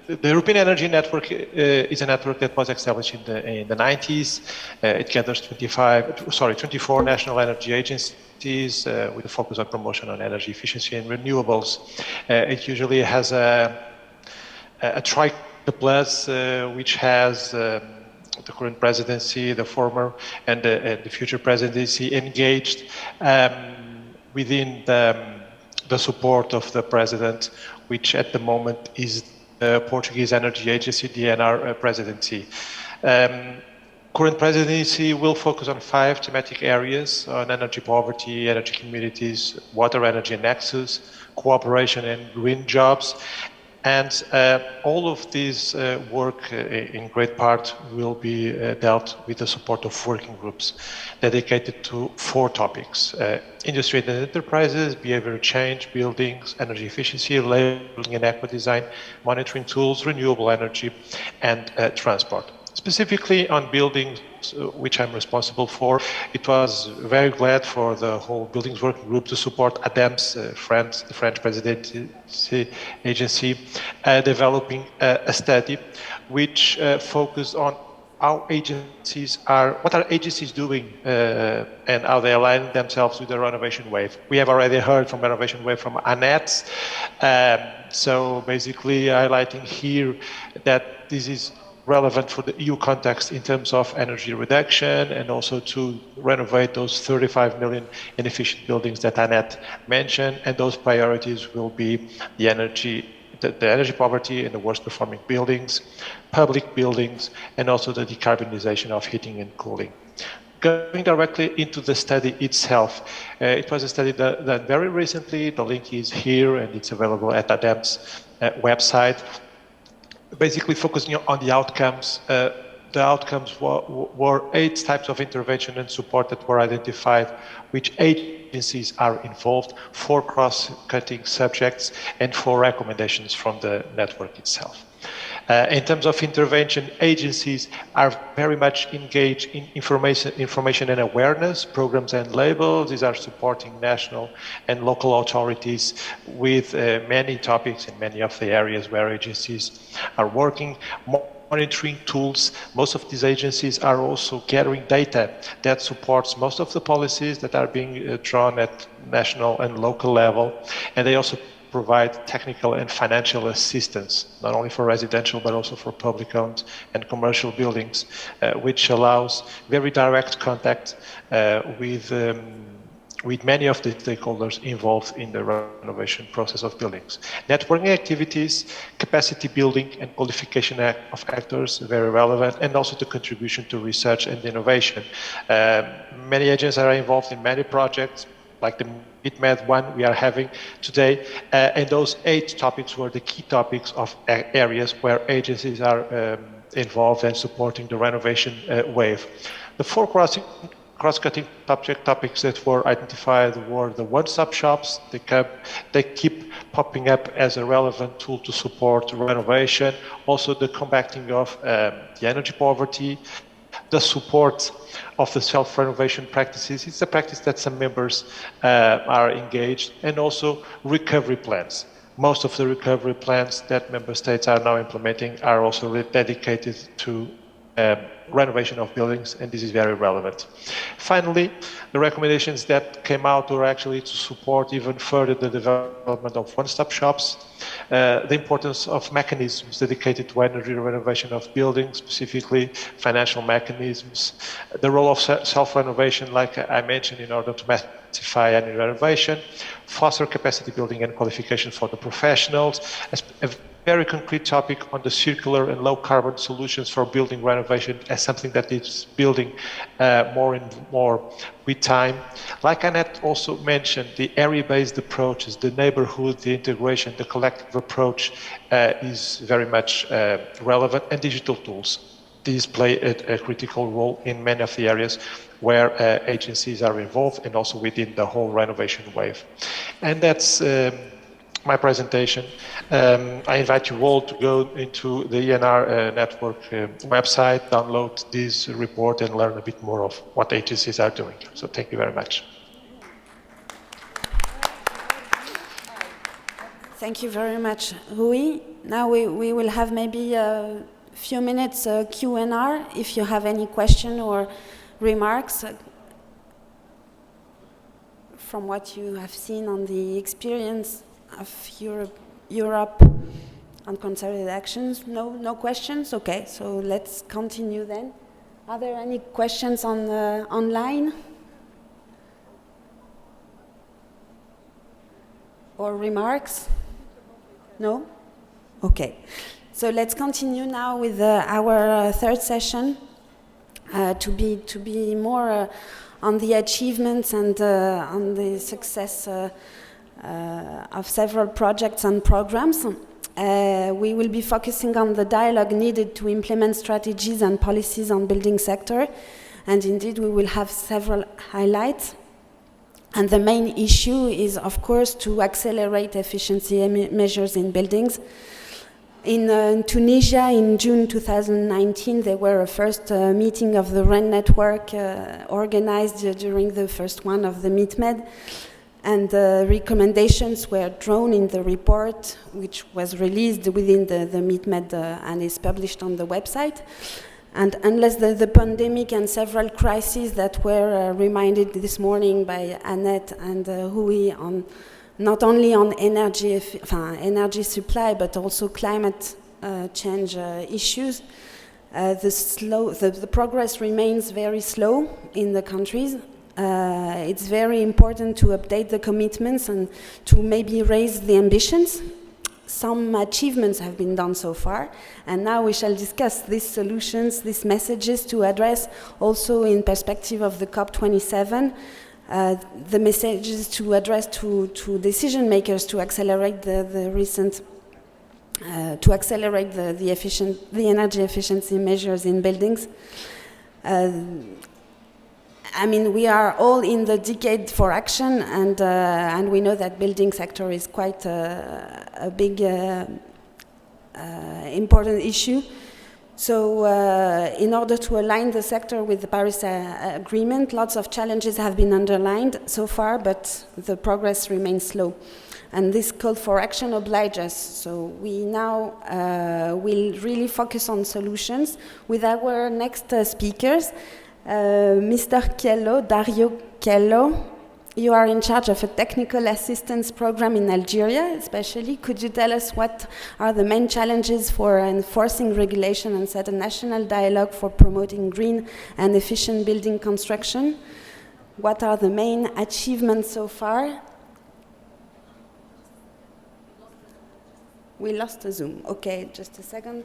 The European Energy Network is a network that was established in the 90s. It gathers 24 national energy agencies with a focus on promotion on energy efficiency and renewables. It usually has a plus, which has the current presidency, the former, and the future presidency engaged within the support of the president, which at the moment is the Portuguese Energy Agency, the NER presidency. Current presidency will focus on 5 thematic areas on energy poverty, energy communities, water, energy nexus, cooperation and green jobs. And all of this work in great part will be dealt with the support of working groups dedicated to 4 topics: industry and enterprises, behavior change, buildings, energy efficiency, labeling and eco-design, monitoring tools, renewable energy, and transport. Specifically on buildings, which I'm responsible for, it was very glad for the whole buildings working group to support ADEMS, the French presidency agency, developing a study which focused on what are agencies doing and how they align themselves with the renovation wave. We have already heard from renovation wave from Annette. So basically highlighting here that this is relevant for the EU context in terms of energy reduction and also to renovate those 35 million inefficient buildings that Annette mentioned, and those priorities will be the energy poverty in the worst performing buildings, public buildings, and also the decarbonization of heating and cooling. Going directly into the study itself, it was a study done very recently. The link is here and it's available at ADEM's website. Basically focusing on the outcomes. The outcomes were 8 types of intervention and support that were identified, which agencies are involved, 4 cross-cutting subjects, and 4 recommendations from the network itself. In terms of intervention, agencies are very much engaged in information and awareness, programs and labels. These are supporting national and local authorities with many topics in many of the areas where agencies are working. Monitoring tools. Most of these agencies are also gathering data that supports most of the policies that are being drawn at national and local level, and they also provide technical and financial assistance, not only for residential, but also for public-owned and commercial buildings, which allows very direct contact with many of the stakeholders involved in the renovation process of buildings. Networking activities, capacity building, and qualification of actors, very relevant, and also the contribution to research and innovation. Many agencies are involved in many projects, like the meetMED one we are having today, and those 8 topics were the key topics of areas where agencies are involved and supporting the renovation wave. The 4 cross-cutting topics that were identified were the one-stop shops. They keep popping up as a relevant tool to support renovation. Also the combating of the energy poverty, the support of the self-renovation practices. It's a practice that some members are engaged, and also recovery plans. Most of the recovery plans that member states are now implementing are also dedicated to renovation of buildings, and this is very relevant. Finally, the recommendations that came out were actually to support even further the development of one-stop shops, the importance of mechanisms dedicated to energy renovation of buildings, specifically financial mechanisms, the role of self-renovation, like I mentioned, in order to massify any renovation, foster capacity building and qualification for the professionals, a very concrete topic on the circular and low carbon solutions for building renovation as something that is building more and more with time. Like Annette also mentioned, the area-based approaches, the neighborhood, the integration, the collective of approach is very much relevant, and digital tools. These play a critical role in many of the areas where agencies are involved, and also within the whole renovation wave. And that's my presentation. I invite you all to go into the NER network website, download this report, and learn a bit more of what agencies are doing. So thank you very much. Thank you very much, Rui. Now we will have maybe a few minutes Q&R. If you have any question or remarks from what you have seen on the experience of Europe on concerted actions. No questions? Okay, so let's continue then. Are there any questions on online? Or remarks? No? Okay. So let's continue now with our third session to be more on the achievements and on the success of several projects and programs. We will be focusing on the dialogue needed to implement strategies and policies on building sector, and indeed we will have several highlights. And the main issue is, of course, to accelerate efficiency measures in buildings. In Tunisia, in June 2019, there were a first meeting of the REN network organized during the first one of the meetMED. And the recommendations were drawn in the report, which was released within the meetMED and is published on the website. And unless the pandemic and several crises that were reminded this morning by Annette and Rui on not only on energy supply but also climate change issues, the progress remains very slow in the countries. It's very important to update the commitments and to maybe raise the ambitions. Some achievements have been done so far, and now we shall discuss these solutions, these messages to address also in perspective of the COP27, the messages to address to decision makers to accelerate the energy efficiency measures in buildings. I mean, we are all in the decade for action, and we know that building sector is quite a big, important issue. So, in order to align the sector with the Paris Agreement, lots of challenges have been underlined so far, but the progress remains slow. And this call for action obliges us. So we now will really focus on solutions with our next speakers. Mr. Chiello, Dario Chiello, you are in charge of a technical assistance program in Algeria, especially. Could you tell us what are the main challenges for enforcing regulation and set a national dialogue for promoting green and efficient building construction? What are the main achievements so far? We lost the Zoom. Okay, just a second.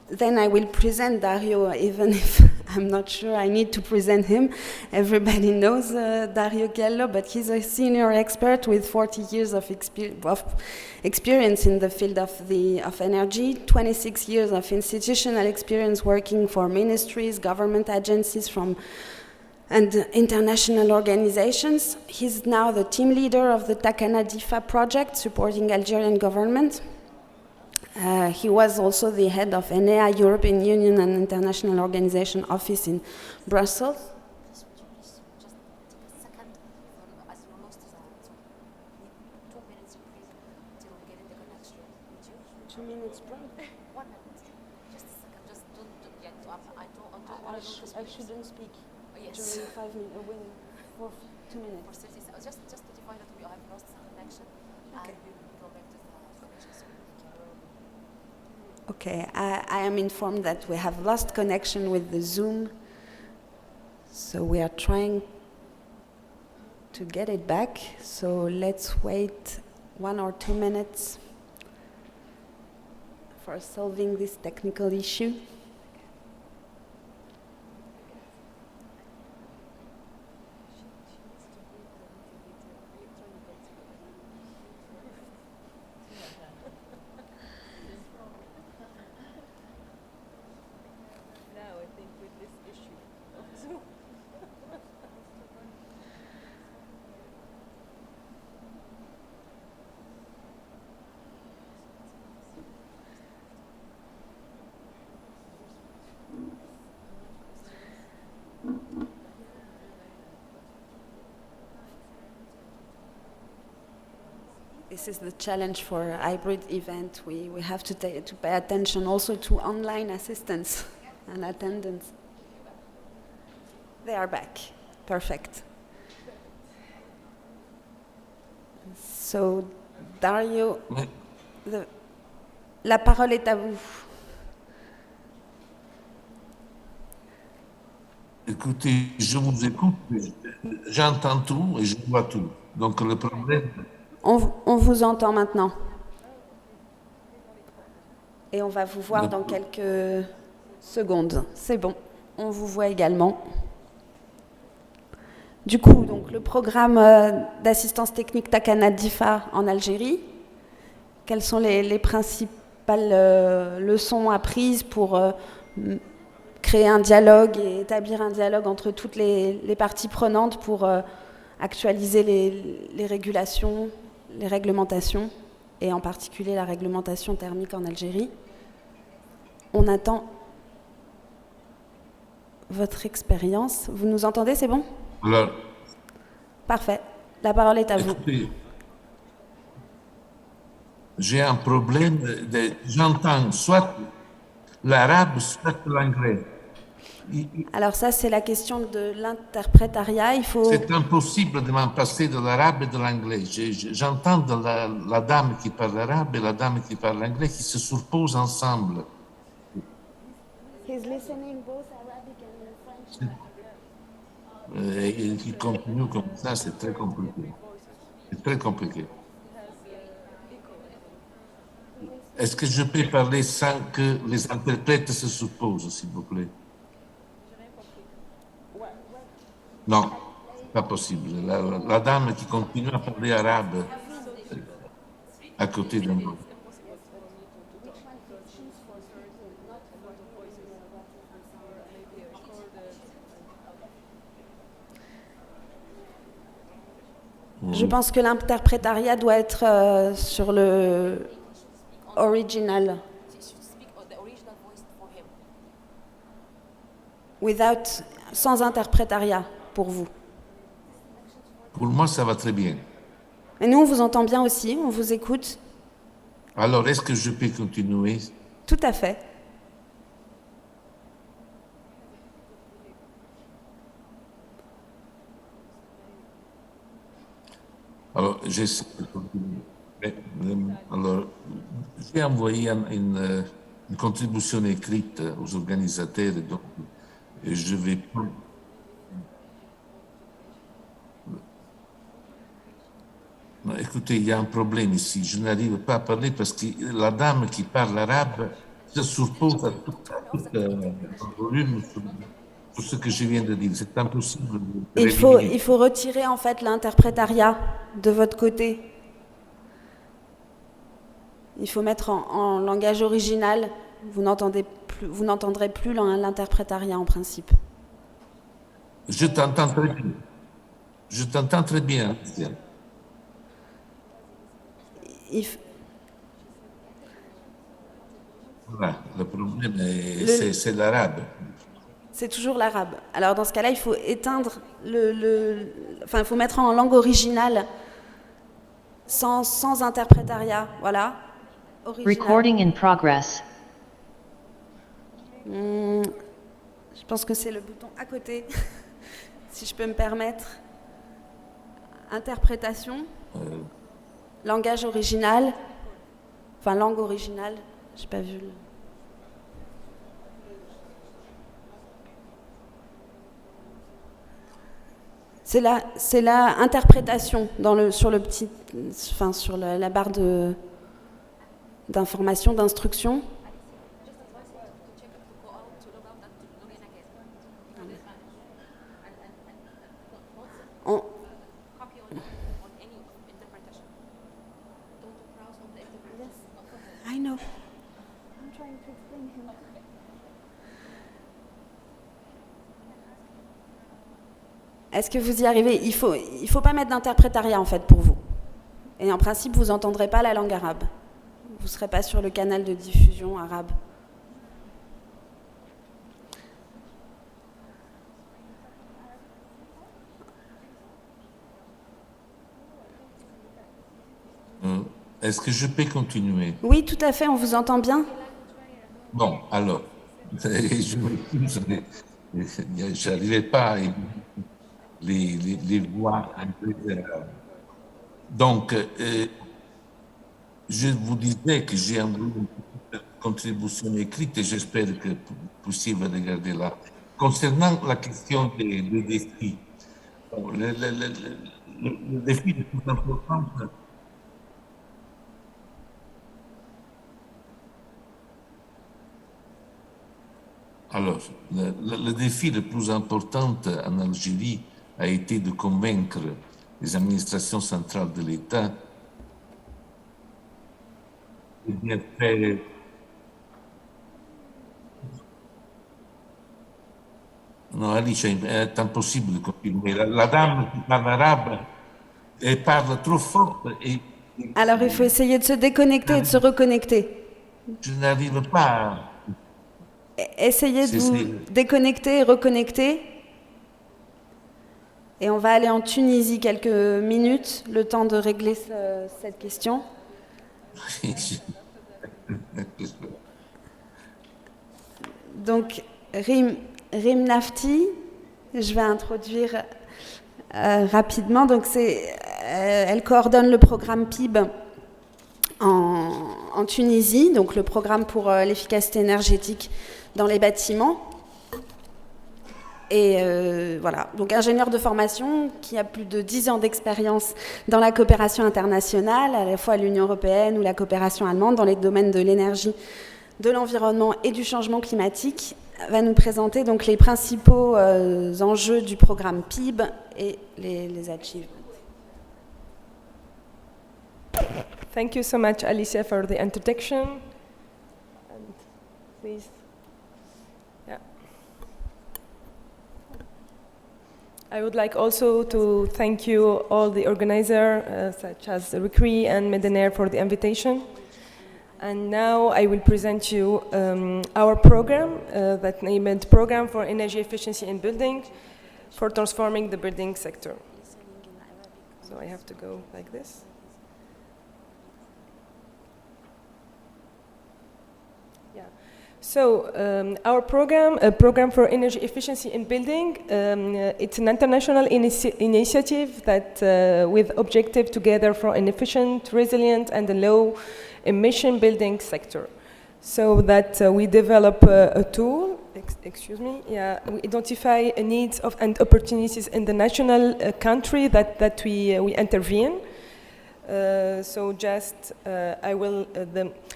Then I will present Dario, even if I'm not sure I need to present him. Everybody knows Dario Chiello, but he's a senior expert with 40 years of experience in the field of energy, 26 years of institutional experience working for ministries, government agencies and international organizations. He's now the team leader of the Takana Difa project supporting Algerian government. He was also the head of NER, European Union and International Organization office in Brussels. I shouldn't speak during 5 minutes, for 2 minutes. Just notify that we have lost connection. Okay. And we will go back to the connection. Okay, I am informed that we have lost connection with the Zoom, so we are trying to get it back. So let's wait 1 or 2 minutes for solving this technical issue. This is the challenge for a hybrid event. We have to pay attention also to online assistance and attendance. They are back. Perfect. So, Dario, la parole est à vous. Écoutez, je vous écoute, j'entends tout et je vois tout. Donc le problème... On vous entend maintenant. Et on va vous voir dans quelques secondes. C'est bon, on vous voit également. Du coup, donc, le programme d'assistance technique Takana Difa en Algérie, quelles sont les principales leçons apprises pour créer un dialogue et établir un dialogue entre toutes les parties prenantes pour actualiser les régulations, les réglementations, et en particulier la réglementation thermique en Algérie. On attend votre expérience. Vous nous entendez, c'est bon ? Alors, parfait. La parole est à vous. J'ai un problème, j'entends soit l'arabe, soit l'anglais. Alors ça, c'est la question de l'interprétariat. C'est impossible de m'en passer de l'arabe et de l'anglais. J'entends la dame qui parle arabe et la dame qui parle anglais qui se surposent ensemble. He's listening both Arabic and French. Et il continue comme ça, c'est très compliqué. C'est très compliqué. Est-ce que je peux parler sans que les interprètes se supposent, s'il vous plaît? Non, pas possible. La dame qui continue à parler arabe à côté de moi. Je pense que l'interprétariat doit être sur le original. Sans interprétariat pour vous. Pour moi, ça va très bien. Et nous, on vous entend bien aussi, on vous écoute. Alors, est-ce que je peux continuer? Tout à fait. Alors, j'essaie de continuer. Alors, j'ai envoyé une contribution écrite aux organisateurs, donc je vais... Non, écoutez, il y a un problème ici. Je n'arrive pas à parler parce que la dame qui parle arabe se suppose à tout le volume sur ce que je viens de dire. C'est impossible. Il faut retirer en fait l'interprétariat de votre côté. Il faut mettre en langage original. Vous n'entendrez plus l'interprétariat en principe. Je t'entends très bien. Je t'entends très bien. Voilà, le problème, c'est l'arabe. C'est toujours l'arabe. Alors dans ce cas-là, il faut éteindre enfin, il faut mettre en langue originale, sans interprétariat. Voilà. Original. Recording in progress. Je pense que c'est le bouton à côté, si je peux me permettre. Interprétation. Langage original. Enfin, langue originale. Je n'ai pas vu le... C'est la interprétation sur le petit, enfin sur la barre d'information, d'instruction. I know. I'm trying to explain him. Est-ce que vous y arrivez? Il faut pas mettre d'interprétariat en fait pour vous. Et en principe, vous n'entendrez pas la langue arabe. Vous ne serez pas sur le canal de diffusion arabe. Est-ce que je peux continuer? Oui, tout à fait, on vous entend bien. Bon, alors, je n'arrivais pas à les voix. Donc, je vous disais que j'ai envoyé une contribution écrite et j'espère que vous puissiez regarder là. Concernant la question des défis, bon, le défi le plus important, alors, le défi le plus important en Algérie a été de convaincre les administrations centrales de l'État de bien faire. Non, Alice, è impossibile de continuer. La dame qui parle arabe, elle parle trop fort et Alors, il faut essayer de se déconnecter et de se reconnecter. je n'arrive pas. Essayez de vous déconnecter et reconnecter. Et on va aller en Tunisie quelques minutes, le temps de régler cette question. Donc, Rim Nafti, je vais introduire rapidement. Donc, elle coordonne le programme PIB en Tunisie, donc le programme pour l'efficacité énergétique dans les bâtiments. Et voilà, donc ingénieur de formation qui a plus de 10 ans d'expérience dans la coopération internationale, à la fois l'Union européenne ou la coopération allemande dans les domaines de l'énergie, de l'environnement et du changement climatique, va nous présenter donc les principaux enjeux du programme PIB et les achievements. Thank you so much, Alicia, for the introduction. And please. Yeah. I would like also to thank you, all the organizers, such as Rui and NER, for the invitation. And now I will present you our program, that named Program for Energy Efficiency in Building for Transforming the Building Sector. So I have to go like this. So our program, a program for energy efficiency in building, it's an international initiative that with objective together for an efficient, resilient, and a low emission building sector. So that we develop a tool, we identify needs and opportunities in the national country that we intervene. So just I will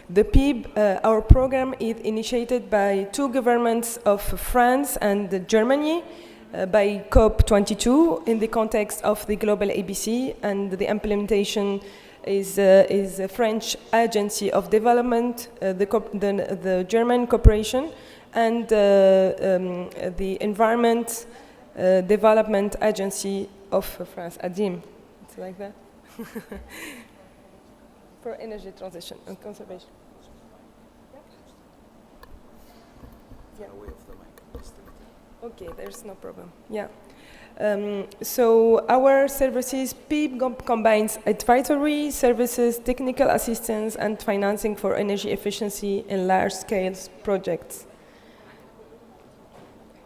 the PIB. Our program is initiated by two governments of France and Germany by COP22 in the context of the global ABC, and the implementation is a French Agency of Development, the German Corporation, and the Environment Development Agency of France, ADIM. It's like that. For energy transition and conservation. Yeah. Okay, there's no problem. Yeah. So our services, PIB combines advisory services, technical assistance, and financing for energy efficiency in large-scale projects.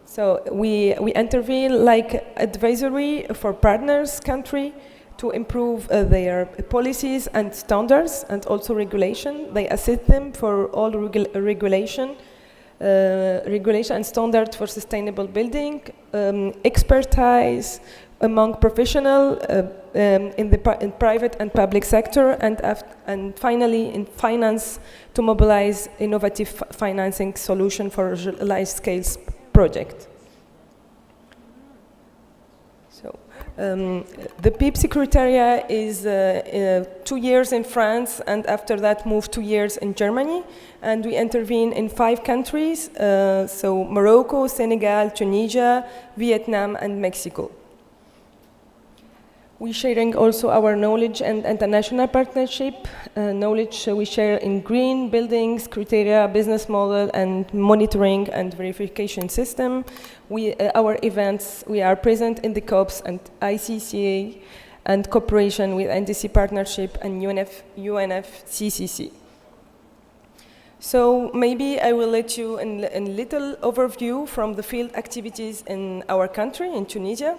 So we intervene like advisory for partners country to improve their policies and standards, and also regulation. They assist them for all regulation and standard for sustainable building, expertise among professionals in private and public sector, and finally in finance to mobilize innovative financing solution for large-scale project. The PIB Secretariat is 2 years in France, and after that moved 2 years in Germany, and we intervene in 5 countries, so Morocco, Senegal, Tunisia, Vietnam, and Mexico. We sharing also our knowledge and international partnership. Knowledge we share in green buildings, criteria, business model, and monitoring and verification system. Our events, we are present in the COPs and ICCA, and cooperation with NDC Partnership and UNFCCC. So maybe I will let you in a little overview from the field activities in our country, in Tunisia.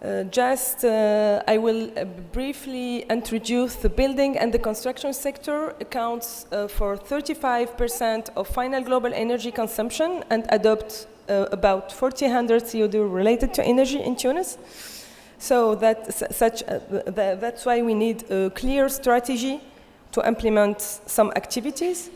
I will briefly introduce the building and the construction sector accounts for 35% of final global energy consumption and adopt about 1,400 CO2 related to energy in Tunis. So that's why we need a clear strategy to implement some activities.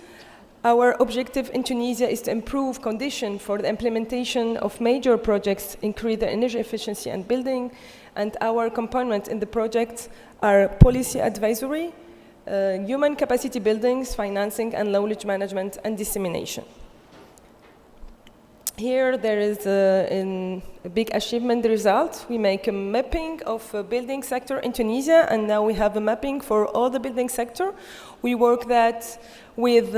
Our objective in Tunisia is to improve conditions for the implementation of major projects, increase the energy efficiency and building, and our components in the projects are policy advisory, human capacity buildings, financing and knowledge management and dissemination. Here there is a big achievement result. We make a mapping of a building sector in Tunisia, and now we have a mapping for all the building sector. We work that with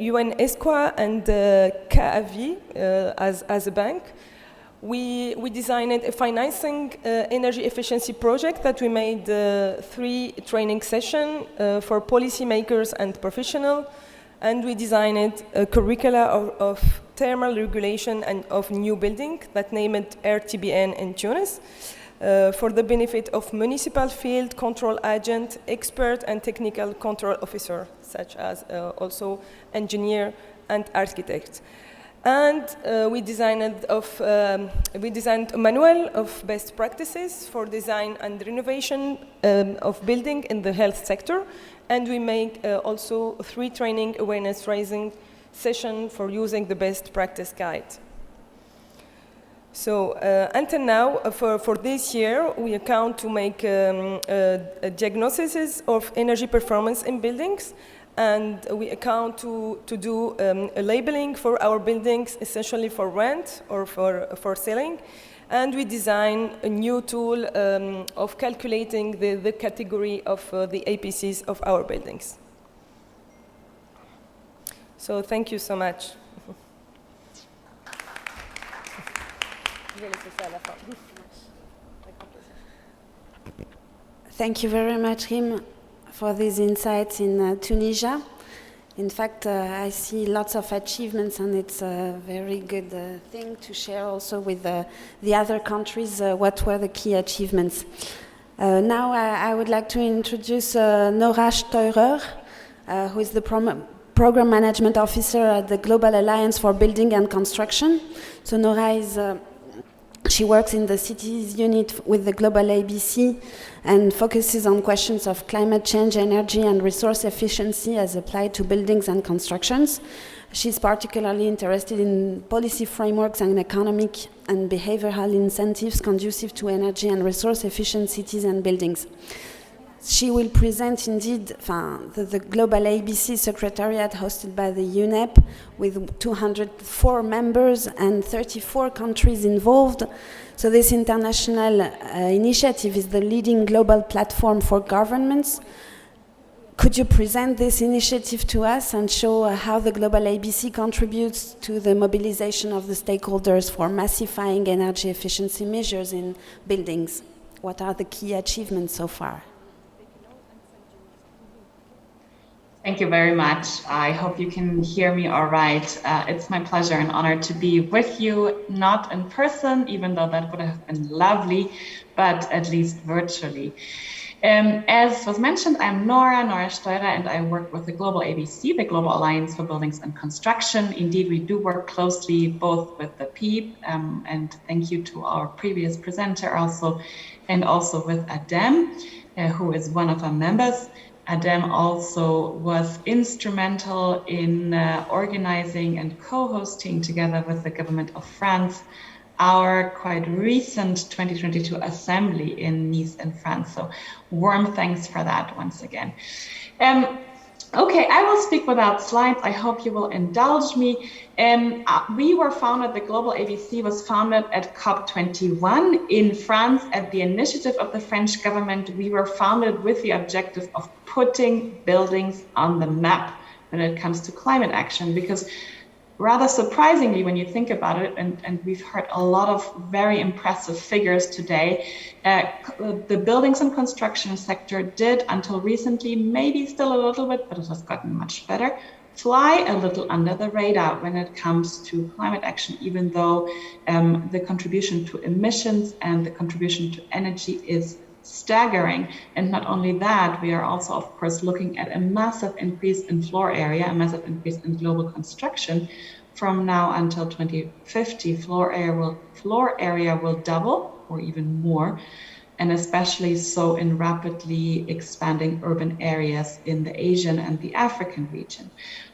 UNESCO and KAV as a bank. We designed a financing energy efficiency project that we made 3 training sessions for policymakers and professionals. And we designed a curricula of thermal regulation and of new building that named RTBN in Tunis for the benefit of municipal field control agent, expert and technical control officer, such as also engineer and architect. And we designed a manual of best practices for design and renovation of building in the health sector. And we make also 3 training awareness raising sessions for using the best practice guide. So until now, for this year, we account to make a diagnosis of energy performance in buildings, and we account to do a labeling for our buildings, essentially for rent or for selling. And we design a new tool of calculating the category of the APCs of our buildings. So thank you so much. Thank you very much, Rim, for these insights in Tunisia. In fact, I see lots of achievements, and it's a very good thing to share also with the other countries what were the key achievements. Now I would like to introduce Nora Steurer, who is the Program Management Officer at the Global Alliance for Building and Construction. So Nora she works in the cities unit with the Global ABC and focuses on questions of climate change, energy and resource efficiency as applied to buildings and constructions. She's particularly interested in policy frameworks and economic and behavioral incentives conducive to energy and resource efficient cities and buildings. She will present indeed the Global ABC Secretariat hosted by the UNEP with 204 members and 34 countries involved. So this international initiative is the leading global platform for governments. Could you present this initiative to us and show how the Global ABC contributes to the mobilization of the stakeholders for massifying energy efficiency measures in buildings? What are the key achievements so far? Thank you very much. I hope you can hear me all right. It's my pleasure and honor to be with you, not in person, even though that would have been lovely, but at least virtually. As was mentioned, I'm Nora Steurer, and I work with the Global ABC, the Global Alliance for Buildings and Construction. Indeed, we do work closely both with the PEEP, and thank you to our previous presenter also, and also with ADEM, who is one of our members. ADEM also was instrumental in organizing and co-hosting together with the government of France our quite recent 2022 assembly in Nice in France. So warm thanks for that once again. Okay, I will speak without slides. I hope you will indulge me. We were founded, the Global ABC was founded at COP21 in France at the initiative of the French government. We were founded with the objective of putting buildings on the map when it comes to climate action, because rather surprisingly, when you think about it, and we've heard a lot of very impressive figures today, the buildings and construction sector did, until recently, maybe still a little bit, but it has gotten much better, fly a little under the radar when it comes to climate action, even though the contribution to emissions and the contribution to energy is staggering. And not only that, we are also, of course, looking at a massive increase in floor area, a massive increase in global construction. From now until 2050, floor area will double or even more, and especially so in rapidly expanding urban areas in the Asian and the African region,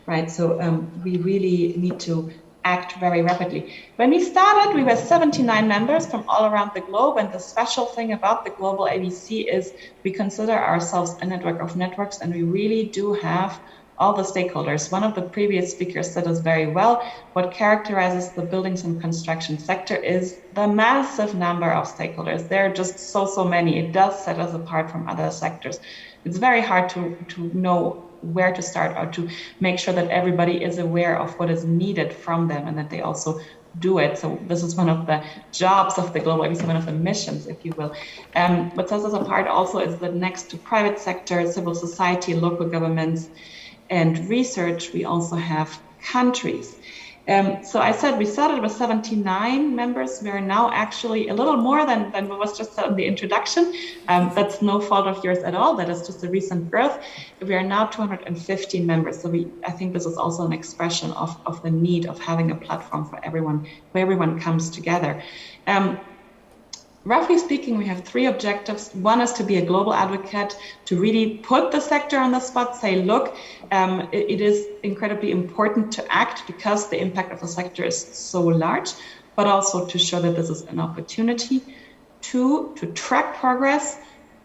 right? So we really need to act very rapidly. When we started, we were 79 members from all around the globe, and the special thing about the Global ABC is we consider ourselves a network of networks, and we really do have all the stakeholders. One of the previous speakers said us very well, what characterizes the buildings and construction sector is the massive number of stakeholders. There are just so many. It does set us apart from other sectors. It's very hard to know where to start, or to make sure that everybody is aware of what is needed from them and that they also do it. So this is one of the jobs of the Global ABC, one of the missions, if you will. What sets us apart also is that next to private sector, civil society, local governments, and research, we also have countries. So I said we started with 79 members. We are now actually a little more than what was just said in the introduction. That's no fault of yours at all. That is just a recent growth. We are now 215 members. So I think this is also an expression of the need of having a platform for everyone, where everyone comes together. Roughly speaking, we have three objectives. One is to be a global advocate, to really put the sector on the spot, say, look, it is incredibly important to act because the impact of the sector is so large, but also to show that this is an opportunity. Two, to track progress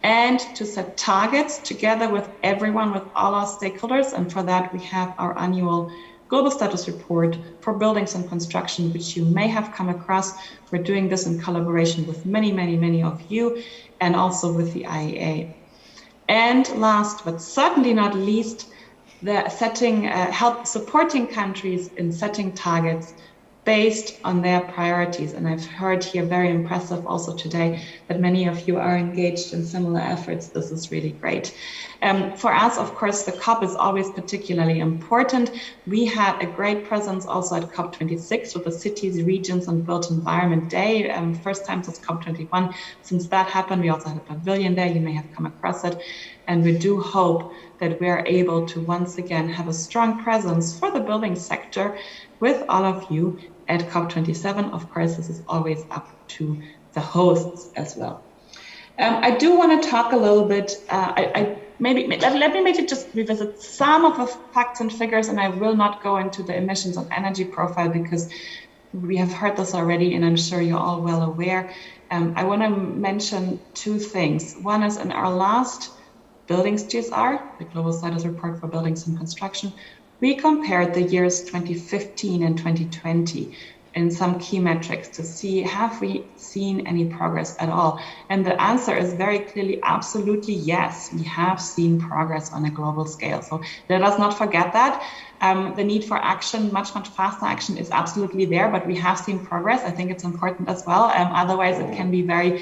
and to set targets together with everyone, with all our stakeholders. And for that, we have our annual Global Status Report for buildings and construction, which you may have come across. We're doing this in collaboration with many of you, and also with the IEA. And last, but certainly not least, the help supporting countries in setting targets based on their priorities. And I've heard here very impressive also today that many of you are engaged in similar efforts. This is really great. For us, of course, the COP is always particularly important. We had a great presence also at COP26 with the Cities, Regions and Built Environment Day. First time since COP21. Since that happened, we also had a Pavilion Day. You may have come across it. And we do hope that we are able to once again have a strong presence for the building sector with all of you at COP27. Of course, this is always up to the hosts as well. I do want to talk a little bit, let me maybe just revisit some of the facts and figures, and I will not go into the emissions and energy profile because we have heard this already, and I'm sure you're all well aware. I want to mention two things. One is in our last Buildings GSR, the Global Status Report for Buildings and Construction, we compared the years 2015 and 2020 in some key metrics to see, have we seen any progress at all? And the answer is very clearly, absolutely yes, we have seen progress on a global scale. So let us not forget that. The need for action, much faster action is absolutely there, but we have seen progress. I think it's important as well. Otherwise, it can be very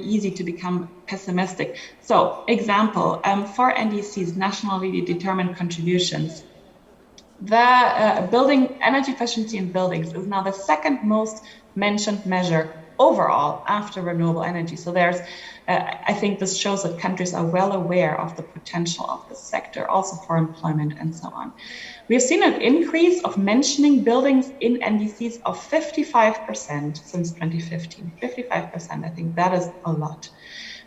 easy to become pessimistic. So example, for NDCs, nationally determined contributions, the building energy efficiency in buildings is now the second most mentioned measure overall after renewable energy. So there's, I think this shows that countries are well aware of the potential of this sector, also for employment and so on. We've seen an increase of mentioning buildings in NDCs of 55% since 2015. 55%, I think that is a lot.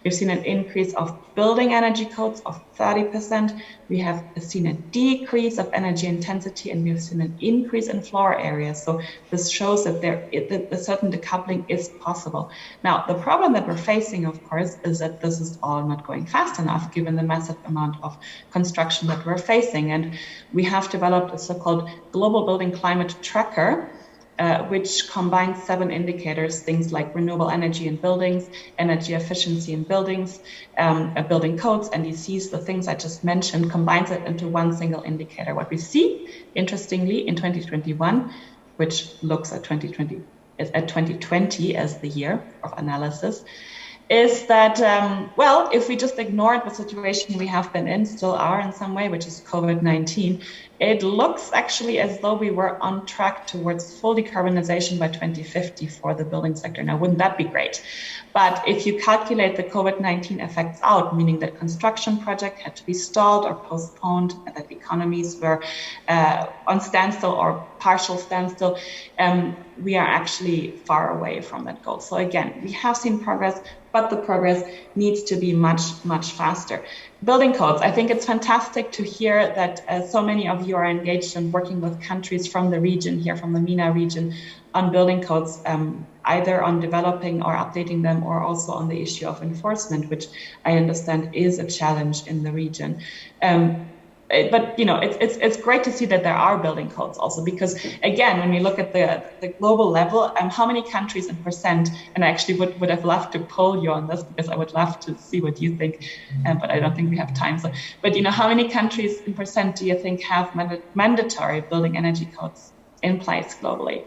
We've seen an increase of building energy codes of 30%. We have seen a decrease of energy intensity, and we've seen an increase in floor area. So this shows that a certain decoupling is possible. Now, the problem that we're facing, of course, is that this is all not going fast enough, given the massive amount of construction that we're facing. And we have developed a so-called Global Building Climate Tracker, which combines 7 indicators, things like renewable energy in buildings, energy efficiency in buildings, building codes, NDCs, the things I just mentioned, combines it into one single indicator. What we see, interestingly, in 2021, which looks at 2020 as the year of analysis, is that, well, if we just ignored the situation we have been in, still are in some way, which is COVID-19, it looks actually as though we were on track towards full decarbonization by 2050 for the building sector. Now, wouldn't that be great? But if you calculate the COVID-19 effects out, meaning that construction projects had to be stalled or postponed, and that economies were on standstill or partial standstill, we are actually far away from that goal. So again, we have seen progress, but the progress needs to be much, much faster. Building codes, I think it's fantastic to hear that so many of you are engaged in working with countries from the region here, from the MENA region, on building codes, either on developing or updating them, or also on the issue of enforcement, which I understand is a challenge in the region. But you know, it's great to see that there are building codes also, because again, when we look at the global level, how many countries in percent, and I actually would have loved to poll you on this, because I would love to see what you think, but I don't think we have time. So, but you know, how many countries in percent do you think have mandatory building energy codes in place globally?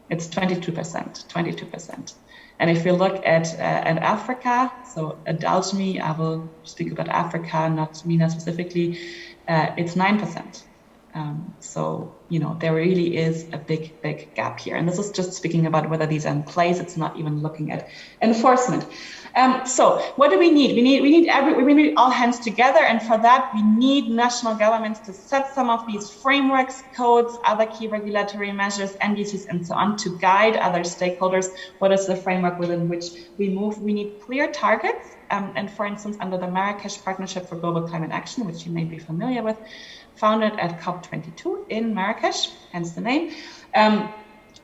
It's 22%. And if you look at Africa, so indulge me, I will speak about Africa, not MENA specifically, it's 9%. So, you know, there really is a big gap here. And this is just speaking about whether these are in place. It's not even looking at enforcement. So what do we need? We need all hands together. And for that, we need national governments to set some of these frameworks, codes, other key regulatory measures, NDCs, and so on, to guide other stakeholders. What is the framework within which we move? We need clear targets. And for instance, under the Marrakesh Partnership for Global Climate Action, which you may be familiar with, founded at COP22 in Marrakesh, hence the name,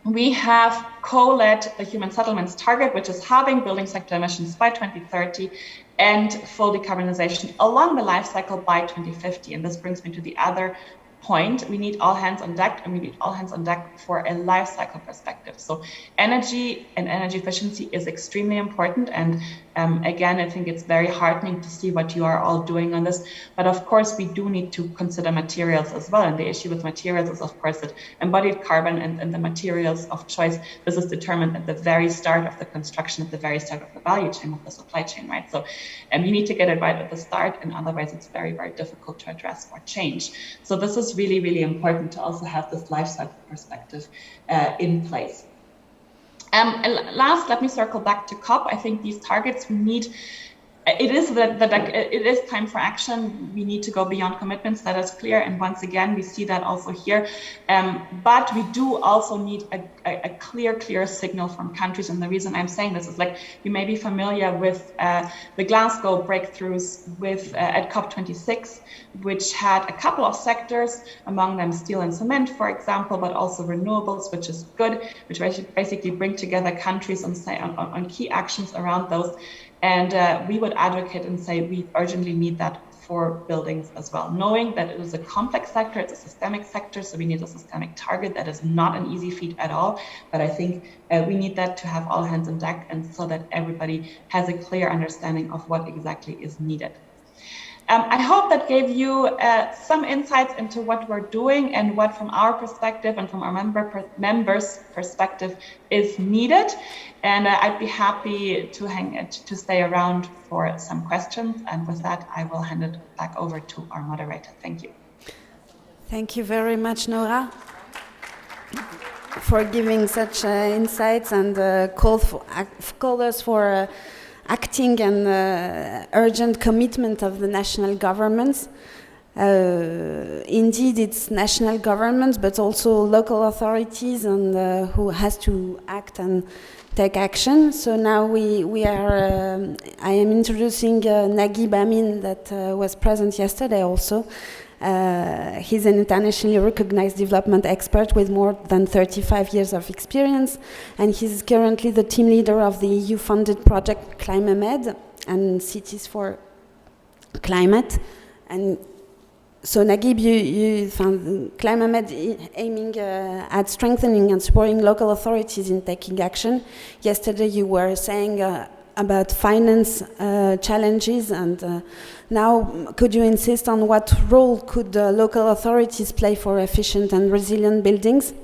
we have co-led the Human Settlements Target, which is halving building sector emissions by 2030 and full decarbonization along the life cycle by 2050. And this brings me to the other point. We need all hands on deck, and we need all hands on deck for a life cycle perspective. So energy and energy efficiency is extremely important. And again, I think it's very heartening to see what you are all doing on this. But of course, we do need to consider materials as well. And the issue with materials is, of course, that embodied carbon and the materials of choice, this is determined at the very start of the construction, at the very start of the value chain, of the supply chain, right? So you need to get it right at the start, and otherwise it's very, very difficult to address or change. So this is really, really important to also have this life cycle perspective in place. And last, let me circle back to COP. I think these targets we need. It is time for action. We need to go beyond commitments. That is clear. And once again, we see that also here. But we do also need a clear signal from countries. And the reason I'm saying this is, like, you may be familiar with the Glasgow breakthroughs at COP26, which had a couple of sectors, among them steel and cement, for example, but also renewables, which is good, which basically bring together countries on key actions around those. And we would advocate and say we urgently need that for buildings as well, knowing that it is a complex sector, it's a systemic sector, so we need a systemic target. That is not an easy feat at all, but I think we need that to have all hands on deck, and so that everybody has a clear understanding of what exactly is needed. I hope that gave you some insights into what we're doing and what, from our perspective and from our members' perspective, is needed. And I'd be happy to stay around for some questions. And with that, I will hand it back over to our moderator. Thank you. Thank you very much, Nora, for giving such insights and call us for acting and urgent commitment of the national governments. Indeed, it's national governments, but also local authorities, and who has to act and take action. So now I am introducing Naguib Amin, that was present yesterday also. He's an internationally recognized development expert with more than 35 years of experience, and he's currently the team leader of the EU-funded project meetMED and Cities for Climate. And So Naguib, you found meetMED aiming at strengthening and supporting local authorities in taking action. Yesterday you were saying about finance challenges, and now could you insist on what role could local authorities play for efficient and resilient buildings?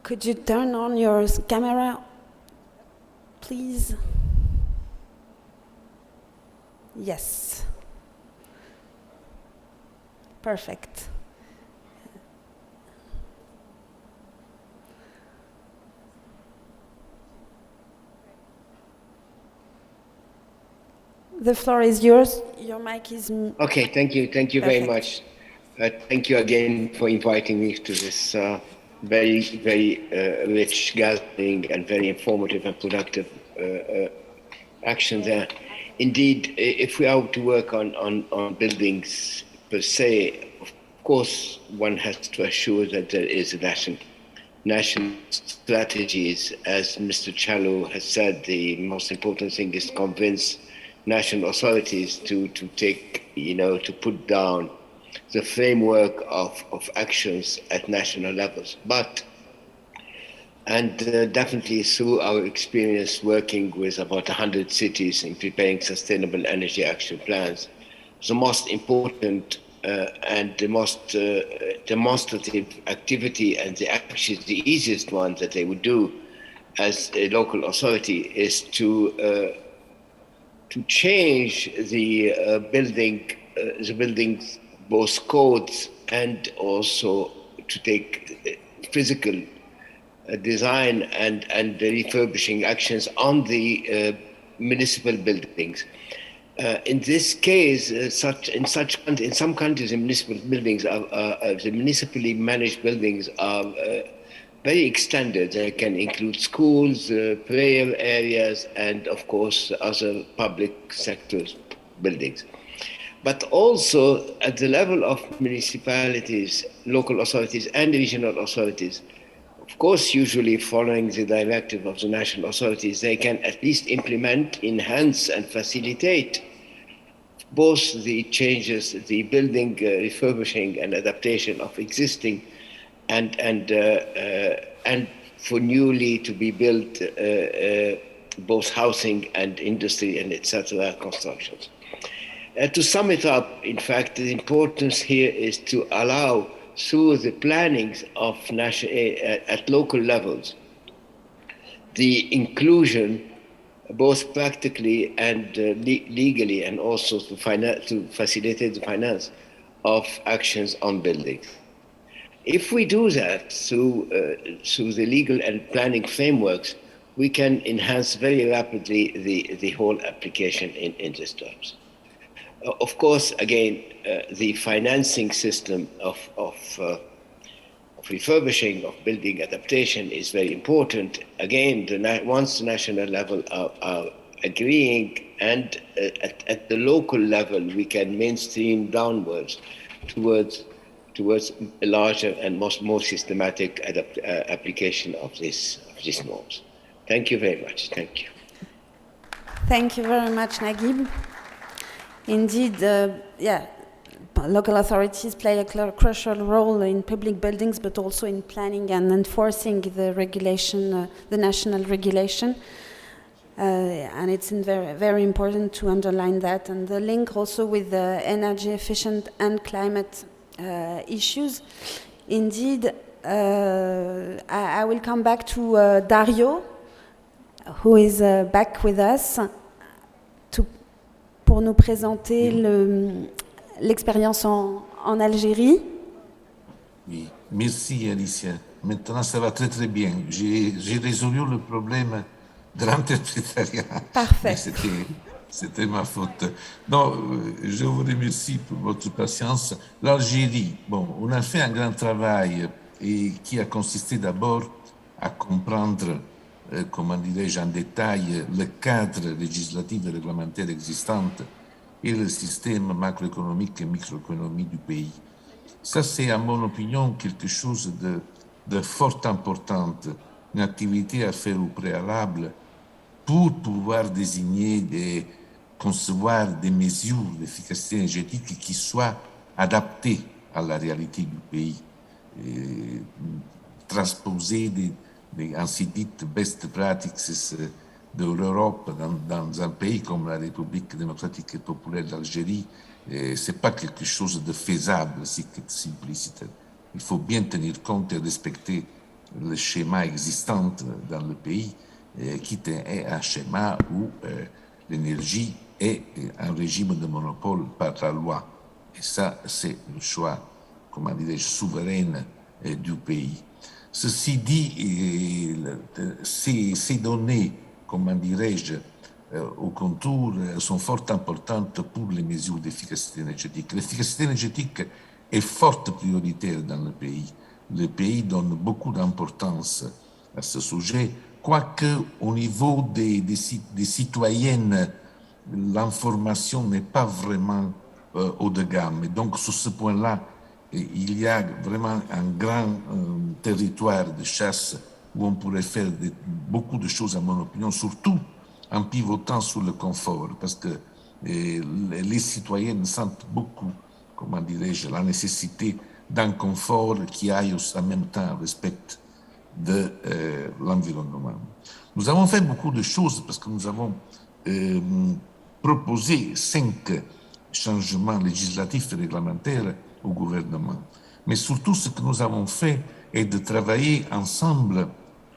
Could you turn on your camera, please? Yes. Perfect. The floor is yours. Your mic is... Okay, thank you. Thank you very much. Thank you again for inviting me to this very, very rich gathering and very informative and productive action there. Indeed, if we are to work on buildings per se, of course, one has to assure that there is a national strategies. As Mr. Chalou has said, the most important thing is to convince national authorities to take, to put down the framework of actions at national levels. But, and definitely through our experience working with about 100 cities in preparing sustainable energy action plans, the most important and the most demonstrative activity and actually the easiest one that they would do as a local authority is to change the buildings, both codes, and also to take physical design and the refurbishing actions on the municipal buildings. In this case, in some countries, the municipal buildings the municipally managed buildings are very extended. They can include schools, prayer areas, and of course other public sectors buildings. But also at the level of municipalities, local authorities, and regional authorities, of course, usually following the directive of the national authorities, they can at least implement, enhance, and facilitate both the changes, the building refurbishing and adaptation of existing and for newly to be built both housing and industry and etc. constructions. To sum it up, in fact, the importance here is to allow through the plannings of at local levels the inclusion both practically and legally, and also to facilitate the finance of actions on buildings. If we do that through the legal and planning frameworks, we can enhance very rapidly the whole application in these terms. Of course, again, the financing system of refurbishing, of building adaptation is very important. Again, once the national level are agreeing, and at the local level, we can mainstream downwards towards a larger and more systematic application of these norms. Thank you very much. Thank you. Thank you very much, Naguib. Indeed, local authorities play a crucial role in public buildings, but also in planning and enforcing the regulation, the national regulation. And it's very, very important to underline that. And the link also with the energy efficient and climate issues. Indeed, I will come back to Dario, who is back with us, pour nous présenter l'expérience en Algérie. Oui, merci Alicia. Maintenant, ça va très très bien. J'ai résolu le problème de l'interprétariat. Parfait. C'était ma faute. Non, je vous remercie pour votre patience. L'Algérie, bon, on a fait un grand travail et qui a consisté d'abord à comprendre, comment dirais-je, en détail, le cadre législatif et réglementaire existant et le système macroéconomique et microéconomique du pays. Ça, c'est, à mon opinion, quelque chose de fort important une activité à faire au préalable pour pouvoir désigner concevoir des mesures d'efficacité énergétique qui soient adaptées à la réalité du pays, et transposer ainsi dites best practices de l'Europe dans un pays comme la République démocratique et populaire d'Algérie, c'est pas quelque chose de faisable, c'est simplicité. Il faut bien tenir compte et respecter le schéma existant dans le pays, qui est un schéma où l'énergie est un régime de monopole par la loi. Et ça, c'est le choix, comment dirais-je, souverain du pays. Ceci dit, ces données, comment dirais-je, au contour, sont fort importantes pour les mesures d'efficacité énergétique. L'efficacité énergétique est forte prioritaire dans le pays. Le pays donne beaucoup d'importance à ce sujet, quoique au niveau des citoyennes, l'information n'est pas vraiment haut de gamme. Et donc, sur ce point-là, il y a vraiment un grand territoire de chasse où on pourrait faire beaucoup de choses, à mon opinion, surtout en pivotant sur le confort, parce que les citoyennes sentent beaucoup, comment dirais-je, la nécessité d'un confort qui aille en même temps respect de l'environnement. Nous avons fait beaucoup de choses parce que nous avons proposé 5 changements législatifs et réglementaires au gouvernement. Mais surtout, ce que nous avons fait est de travailler ensemble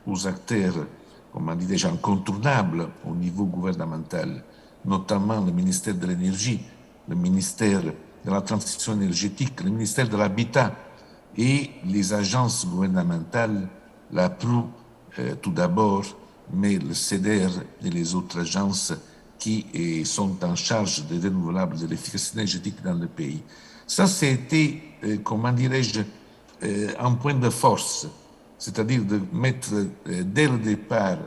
aux acteurs, comment dirais-je, incontournables au niveau gouvernemental, notamment le ministère de l'Énergie, le ministère de la Transition énergétique, le ministère de l'Habitat et les agences gouvernementales, la PRU tout d'abord, mais le CEDER et les autres agences qui sont en charge des renouvelables, de l'efficacité énergétique dans le pays. Ça, c'était, comment dirais-je, un point de force, c'est-à-dire de mettre dès le départ,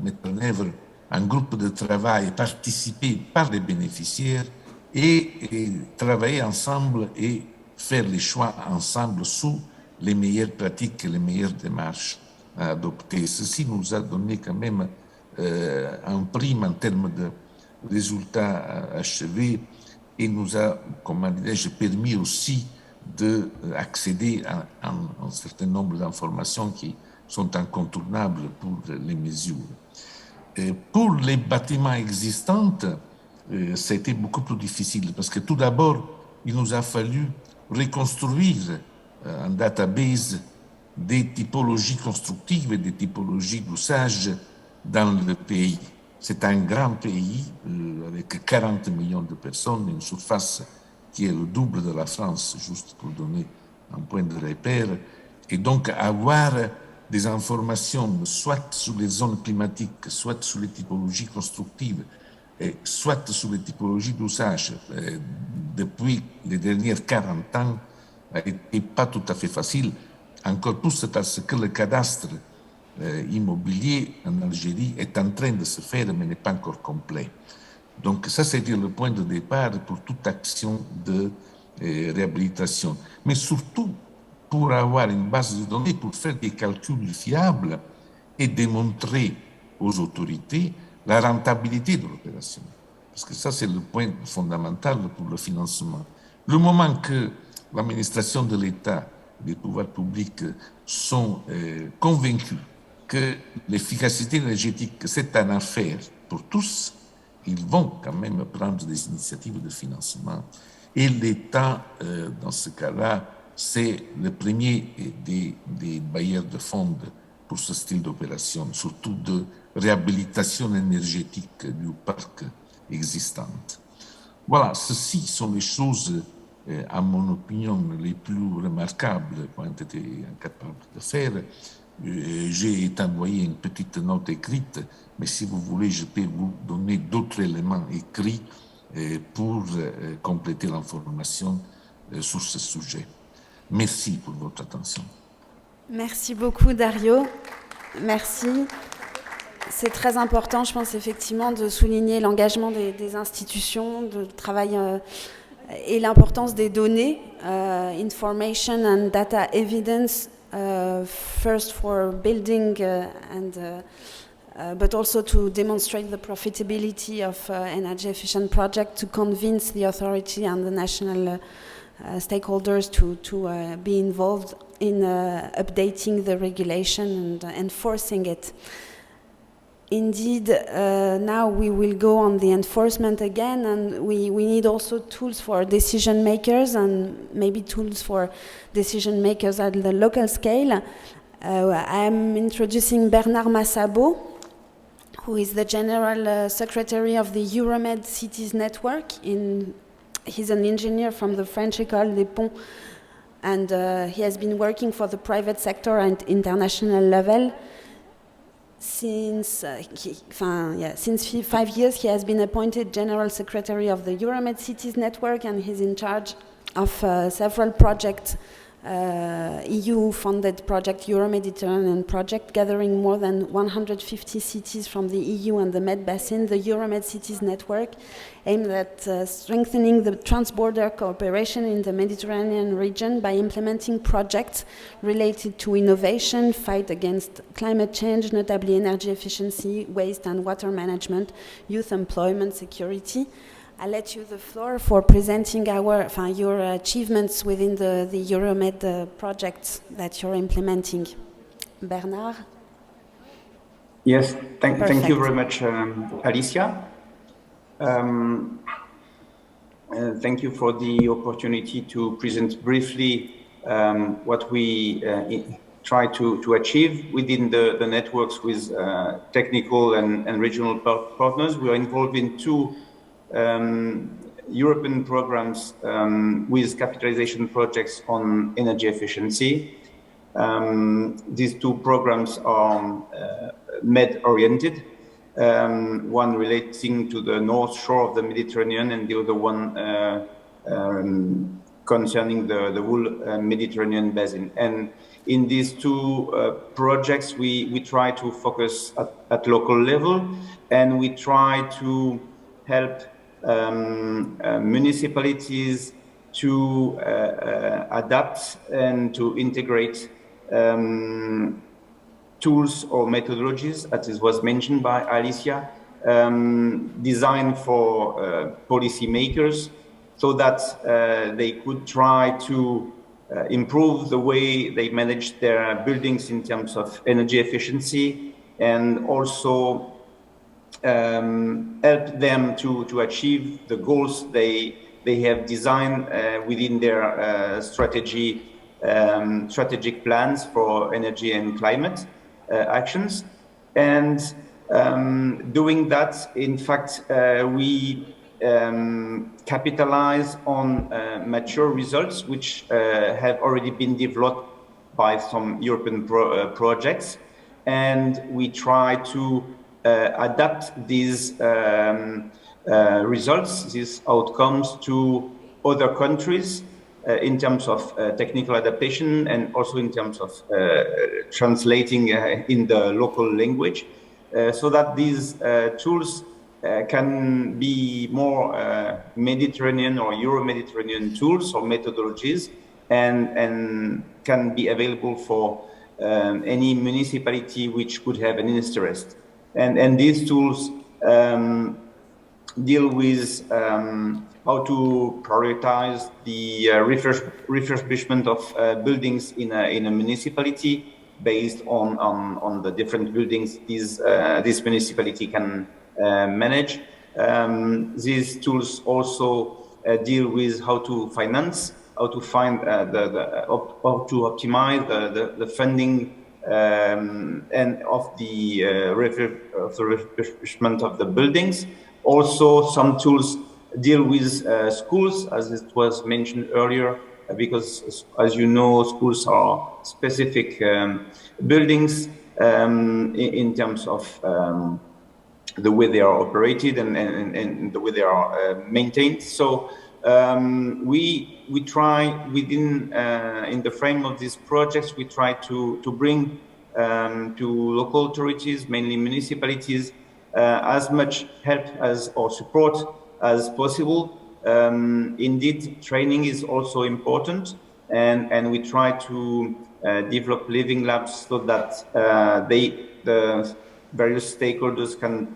mettre en œuvre un groupe de travail participé par les bénéficiaires et travailler ensemble et faire les choix ensemble sous les meilleures pratiques et les meilleures démarches à adopter. Ceci nous a donné quand même un prime en termes de résultats achevés et nous a, comment dirais-je, permis aussi d'accéder à un certain nombre d'informations qui sont incontournables pour les mesures. Et pour les bâtiments existants, c'était beaucoup plus difficile parce que tout d'abord, il nous a fallu reconstruire un database des typologies constructives et des typologies d'usage dans le pays. C'est un grand pays avec 40 millions de personnes, une surface qui est le double de la France, juste pour donner un point de repère. Et donc avoir des informations soit sur les zones climatiques, soit sur les typologies constructives, soit sur les typologies d'usage depuis les dernières 40 ans n'a été pas tout à fait facile, encore plus parce que le cadastre immobilier en Algérie est en train de se faire, mais n'est pas encore complet. Donc ça, c'est le point de départ pour toute action de réhabilitation. Mais surtout, pour avoir une base de données, pour faire des calculs fiables et démontrer aux autorités la rentabilité de l'opération. Parce que ça, c'est le point fondamental pour le financement. Le moment que l'administration de l'État, les pouvoirs publics sont convaincus que l'efficacité énergétique, c'est une affaire pour tous, ils vont quand même prendre des initiatives de financement. Et l'État, dans ce cas-là, c'est le premier des bailleurs de fonds pour ce style d'opération, surtout de réhabilitation énergétique du parc existant. Voilà, ceci sont les choses, à mon opinion, les plus remarquables qu'on a été incapable de faire. J'ai envoyé une petite note écrite, mais si vous voulez, je peux vous donner d'autres éléments écrits pour compléter l'information sur ce sujet. Merci pour votre attention. Merci beaucoup, Dario. Merci. C'est très important, je pense, effectivement, de souligner l'engagement des institutions, de travail et l'importance des données. Information and data evidence first for building but also to demonstrate the profitability of energy efficient project, to convince the authority and the national stakeholders to be involved in updating the regulation and enforcing it. Indeed, now we will go on the enforcement again, and we need also tools for decision makers and maybe tools for decision makers at the local scale. I'm introducing Bernard Massabo, who is the General Secretary of the EuroMed Cities Network. He's an engineer from the French École des Ponts, and he has been working for the private sector and international level. Since 5 years, he has been appointed General Secretary of the EuroMed Cities Network, and he's in charge of several projects, EU-funded project, Euro-Mediterranean project, gathering more than 150 cities from the EU and the Med Basin. The EuroMed Cities Network aimed at strengthening the trans-border cooperation in the Mediterranean region by implementing projects related to innovation, fight against climate change, notably energy efficiency, waste and water management, youth employment, security. I'll let you the floor for presenting your achievements within the EuroMed projects that you're implementing. Bernard? Yes, thank you very much, Alicia. Thank you for the opportunity to present briefly what we try to achieve within the networks with technical and regional partners. We are involved in two European programs with capitalization projects on energy efficiency. These two programs are MED-oriented, one relating to the north shore of the Mediterranean and the other one concerning the whole Mediterranean basin. And in these two projects, we try to focus at local level, and we try to help municipalities to adapt and to integrate tools or methodologies, as it was mentioned by Alicia, designed for policymakers, so that they could try to improve the way they manage their buildings in terms of energy efficiency, and also help them to achieve the goals they have designed within their strategic plans for energy and climate actions. And doing that, in fact, we capitalize on mature results which have already been developed by some European projects, and we try to adapt these results, these outcomes, to other countries in terms of technical adaptation, and also in terms of translating in the local language, so that these tools can be more Mediterranean or Euro-Mediterranean tools or methodologies, and can be available for any municipality which could have an interest. And these tools deal with how to prioritize the refurbishment of buildings in a municipality based on the different buildings this municipality can manage. These tools also deal with how to finance, how to find how to optimize the funding and of the refurbishment of the buildings. Also, some tools deal with schools, as it was mentioned earlier, because, as you know, schools are specific buildings in terms of the way they are operated and the way they are maintained. So we try within in the frame of these projects, we try to bring to local authorities, mainly municipalities, as much help or support as possible. Indeed, training is also important, and we try to develop living labs so that the various stakeholders can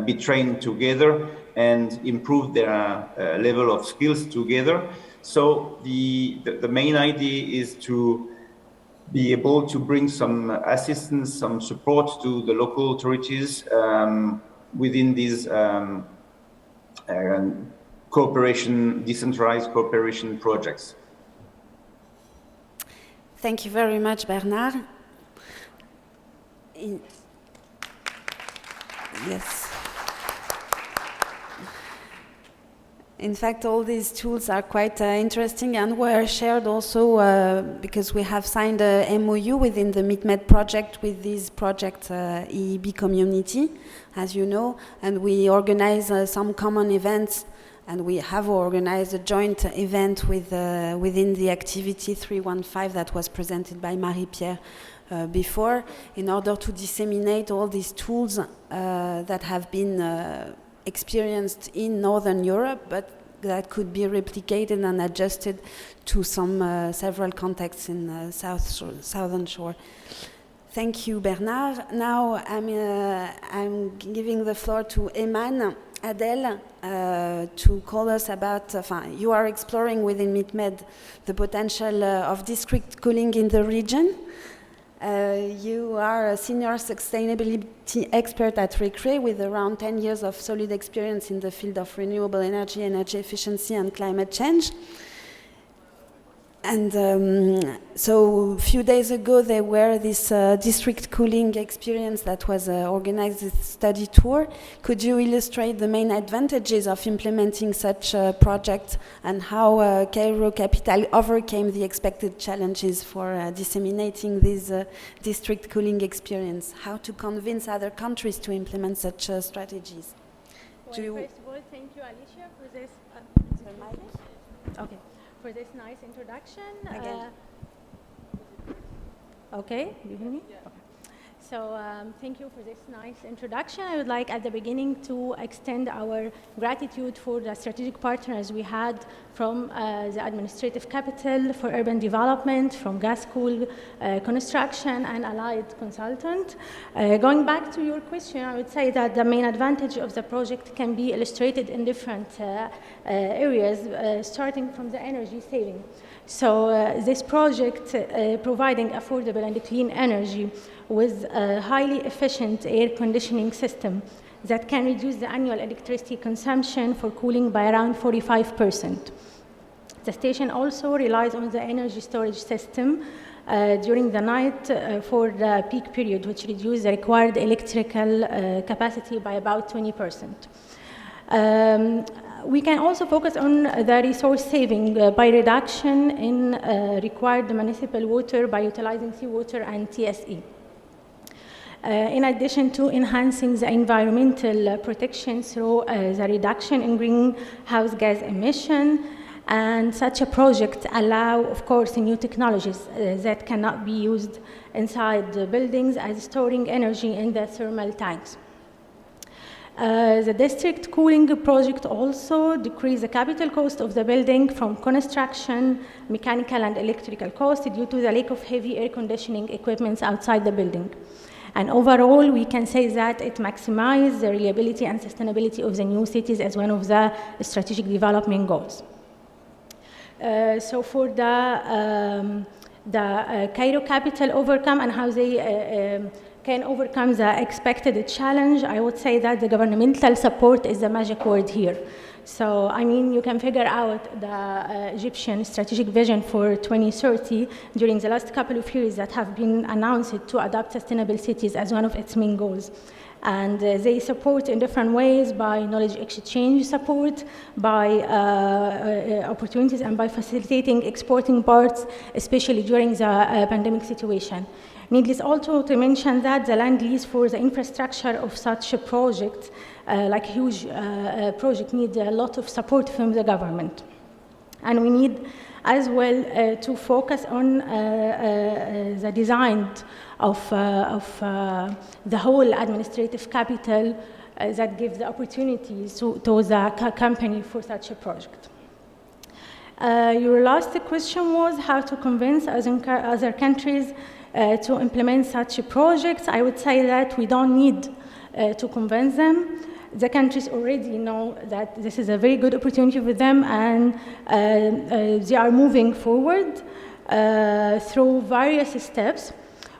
be trained together and improve their level of skills together. So the main idea is to be able to bring some assistance, some support to the local authorities within these cooperation, decentralized cooperation projects. Thank you very much, Bernard. Yes. In fact, all these tools are quite interesting and were shared also because we have signed a MOU within the meetMED project with this project EEB community, as you know, and we organize some common events, and we have organized a joint event with, within the activity 315 that was presented by Marie-Pierre before, in order to disseminate all these tools that have been experienced in Northern Europe, but that could be replicated and adjusted to some several contexts in Southern Shore. Thank you, Bernard. Now I'm giving the floor to Eman Adel to call us about, you are exploring within meetMED the potential of district cooling in the region. You are a senior sustainability expert at RECRE with around 10 years of solid experience in the field of renewable energy, energy efficiency and climate change. And so a few days ago there were this district cooling experience that was organized as a study tour. Could you illustrate the main advantages of implementing such a project and how Cairo Capital overcame the expected challenges for disseminating this district cooling experience? How to convince other countries to implement such strategies? Well, first of all, thank you, Alicia, for this. Okay. For this nice introduction. Okay, you hear me? Yeah. Okay. So thank you for this nice introduction. I would like at the beginning to extend our gratitude for the strategic partners we had from the administrative capital for urban development, from gas school construction and allied consultant. Going back to your question, I would say that the main advantage of the project can be illustrated in different areas, starting from the energy saving. So this project providing affordable and clean energy with a highly efficient air conditioning system that can reduce the annual electricity consumption for cooling by around 45%. The station also relies on the energy storage system during the night for the peak period, which reduces the required electrical capacity by about 20%. We can also focus on the resource saving by reduction in required municipal water by utilizing seawater and TSE. In addition to enhancing the environmental protection through the reduction in greenhouse gas emission, and such a project allow, of course, new technologies that cannot be used inside the buildings as storing energy in the thermal tanks. The district cooling project also decreased the capital cost of the building from construction, mechanical and electrical costs due to the lack of heavy air conditioning equipment outside the building. And overall, we can say that it maximizes the reliability and sustainability of the new cities as one of the strategic development goals. So for the Cairo Capital overcome and how they can overcome the expected challenge, I would say that the governmental support is the magic word here. So, I mean, you can figure out the Egyptian strategic vision for 2030 during the last couple of years that have been announced to adopt sustainable cities as one of its main goals. And they support in different ways by knowledge exchange support, by opportunities, and by facilitating exporting parts, especially during the pandemic situation. Needless also to mention that the land lease for the infrastructure of such a project, like huge project, needs a lot of support from the government. And we need as well to focus on the design of the whole administrative capital that gives the opportunities to the company for such a project. Your last question was how to convince other countries to implement such projects. I would say that we don't need to convince them. The countries already know that this is a very good opportunity for them, and they are moving forward through various steps.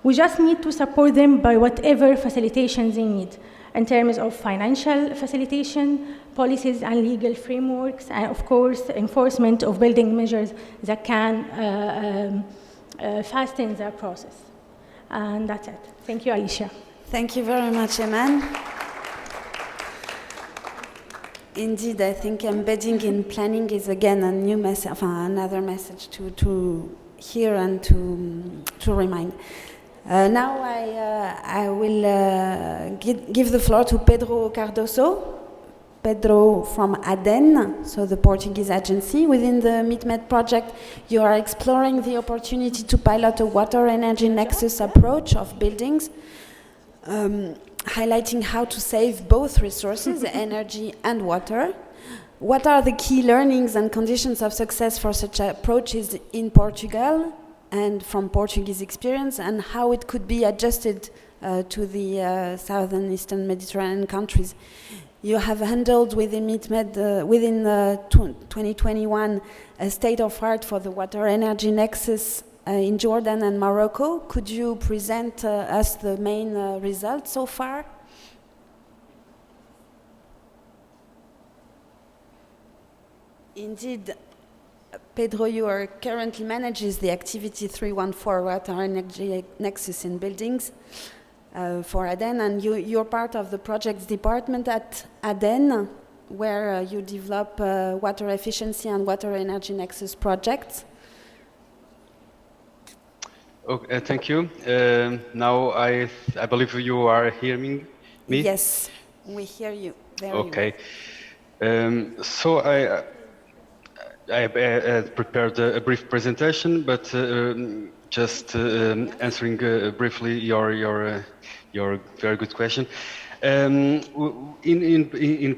We just need to support them by whatever facilitation they need in terms of financial facilitation, policies and legal frameworks, and of course, enforcement of building measures that can fasten the process. And that's it. Thank you, Alicia. Thank you very much, Eman. Indeed, I think embedding in planning is again a new message, another message to hear and to remind. Now I will give the floor to Pedro Cardoso. Pedro from ADEN, so the Portuguese agency. Within the meetMED project, you are exploring the opportunity to pilot a water energy nexus approach of buildings, highlighting how to save both resources, energy and water. What are the key learnings and conditions of success for such approaches in Portugal and from Portuguese experience, and how it could be adjusted to the southern eastern Mediterranean countries? You have handled within meetMED within 2021 a state of art for the water energy nexus in Jordan and Morocco. Could you present us the main results so far? Indeed, Pedro, you are currently manages the activity 314 water energy nexus in buildings for ADEN, and you're part of the projects department at ADEN, where you develop water efficiency and water energy nexus projects. Okay, thank you. Now I believe you are hearing me? Yes, we hear you very well. Okay. So I prepared a brief presentation, but just answering briefly your very good question. In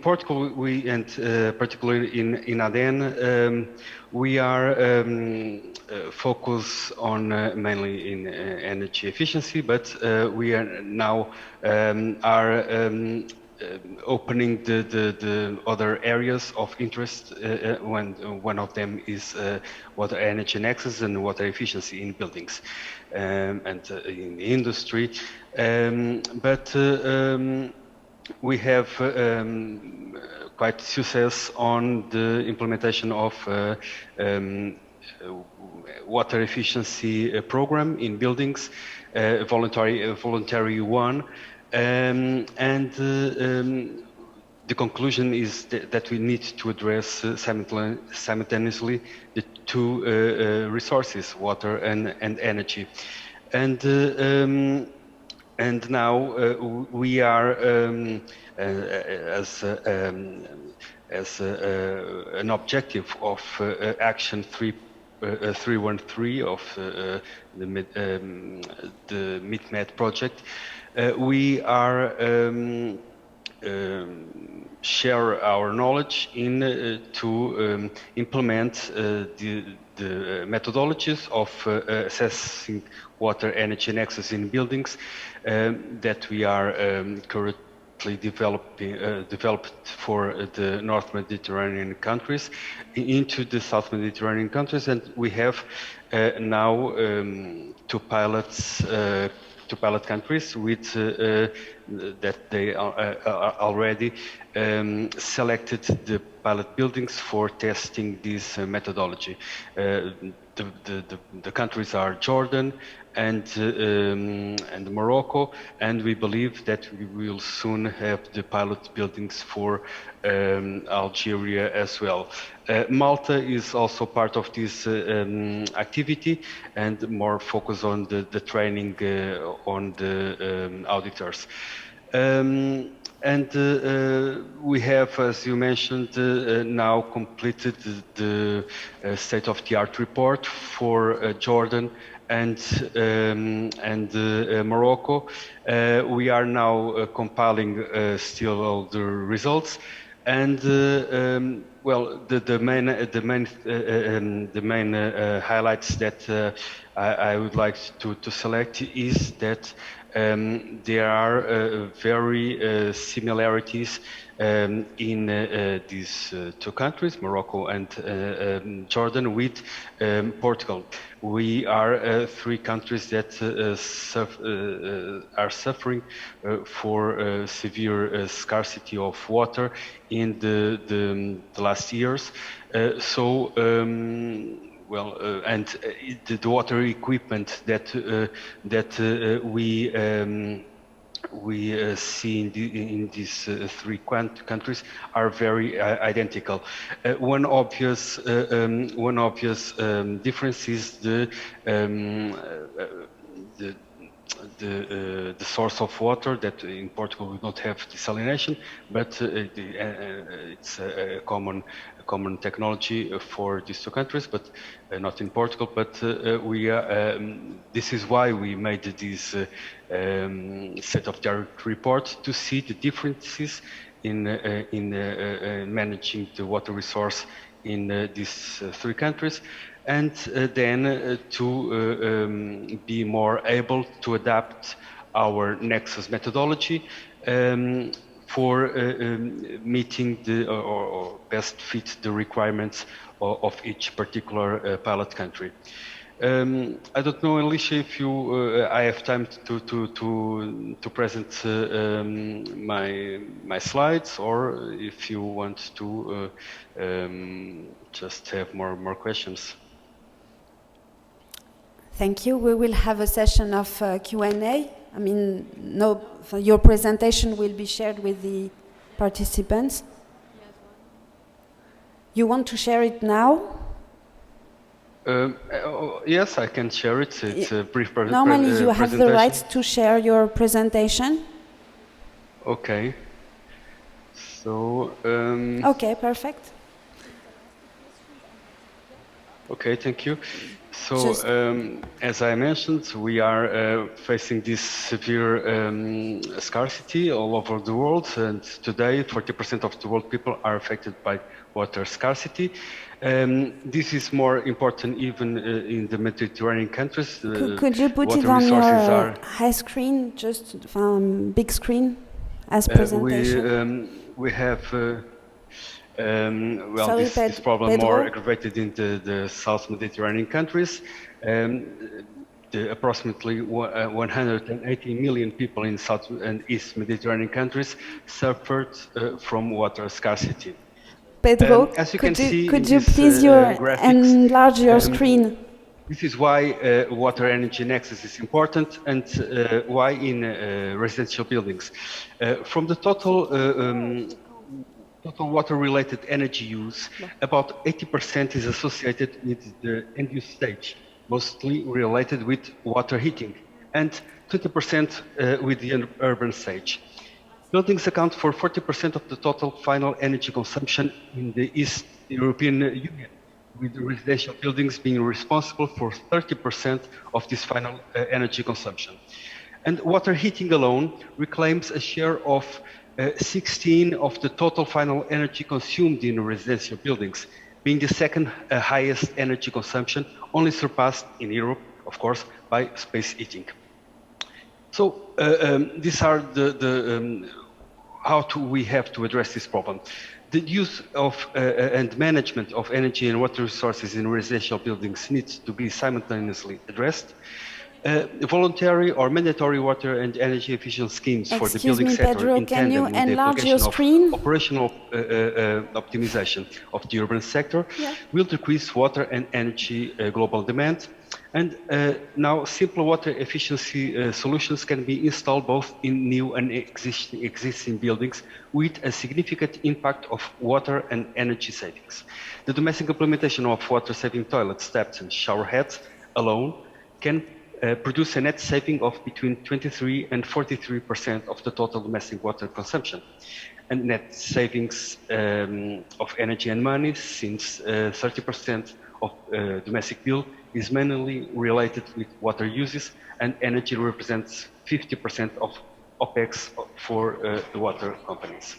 Portugal, and particularly in ADEN, we are focused on mainly in energy efficiency, but we are now opening the other areas of interest. When one of them is water energy nexus and water efficiency in buildings and in the industry. But we have quite success on the implementation of water efficiency program in buildings, voluntary one. The conclusion is that we need to address simultaneously the two resources, water and energy. And now we are as an objective of action 313 of the meetMED project. We are share our knowledge in to implement the methodologies of assessing water energy nexus in buildings that we are currently developed for the North Mediterranean countries into the South Mediterranean countries, and we have now two pilot countries with that they are already selected the pilot buildings for testing this methodology. The countries are Jordan and Morocco, and we believe that we will soon have the pilot buildings for Algeria as well. Malta is also part of this activity and more focus on the training on the auditors. We have, as you mentioned, now completed the state-of-the-art report for Jordan and Morocco. We are now compiling still all the results, and well, the main highlights that I would like to select is that there are very similarities in these two countries, Morocco and Jordan, with Portugal. We are three countries that are suffering for severe scarcity of water in the last years. And the water equipment that we see in these three countries are very identical. One obvious difference is the source of water, that in Portugal we don't have desalination, but it's a common technology for these two countries, but not in Portugal. But this is why we made this set of direct report, to see the differences in managing the water resource in these three countries, and then to be more able to adapt our Nexus methodology for meeting or best fit the requirements of each particular pilot country. I don't know, Alicia, if I have time to present my slides, or if you want to just have more questions. Thank you. We will have a session of Q&A. I mean, your presentation will be shared with the participants. You want to share it now? Yes, I can share it. It's a brief presentation. Normally, you have the right to share your presentation. Okay. So. Okay, perfect. Okay, thank you. So, as I mentioned, we are facing this severe scarcity all over the world, and today 40% of the world people are affected by water scarcity. This is more important even in the Mediterranean countries. Could you put it on your high screen, just big screen, as presentation? We have. This problem more aggravated in the South Mediterranean countries. Approximately 180 million people in South and East Mediterranean countries suffered from water scarcity. Pedro, as you can see, could you please enlarge your screen? This is why water energy nexus is important, and why in residential buildings. From the total water-related energy use, about 80% is associated with the end-use stage, mostly related with water heating, and 20% with the urban stage. Buildings account for 40% of the total final energy consumption in the East European Union, with residential buildings being responsible for 30% of this final energy consumption. And water heating alone reclaims a share of 16 of the total final energy consumed in residential buildings, being the second highest energy consumption, only surpassed in Europe, of course, by space heating. So these are how we have to address this problem. The use of and management of energy and water resources in residential buildings needs to be simultaneously addressed. Voluntary or mandatory water and energy efficient schemes for the building sector in tandem with the application of operational optimization of the urban sector will decrease water and energy global demand. And now simple water efficiency solutions can be installed both in new and existing buildings with a significant impact of water and energy savings. The domestic implementation of water-saving toilets, taps and shower heads alone can produce a net saving of between 23 and 43% of the total domestic water consumption. And net savings of energy and money, since 30% of domestic bill is mainly related with water uses, and energy represents 50% of OPEX for the water companies.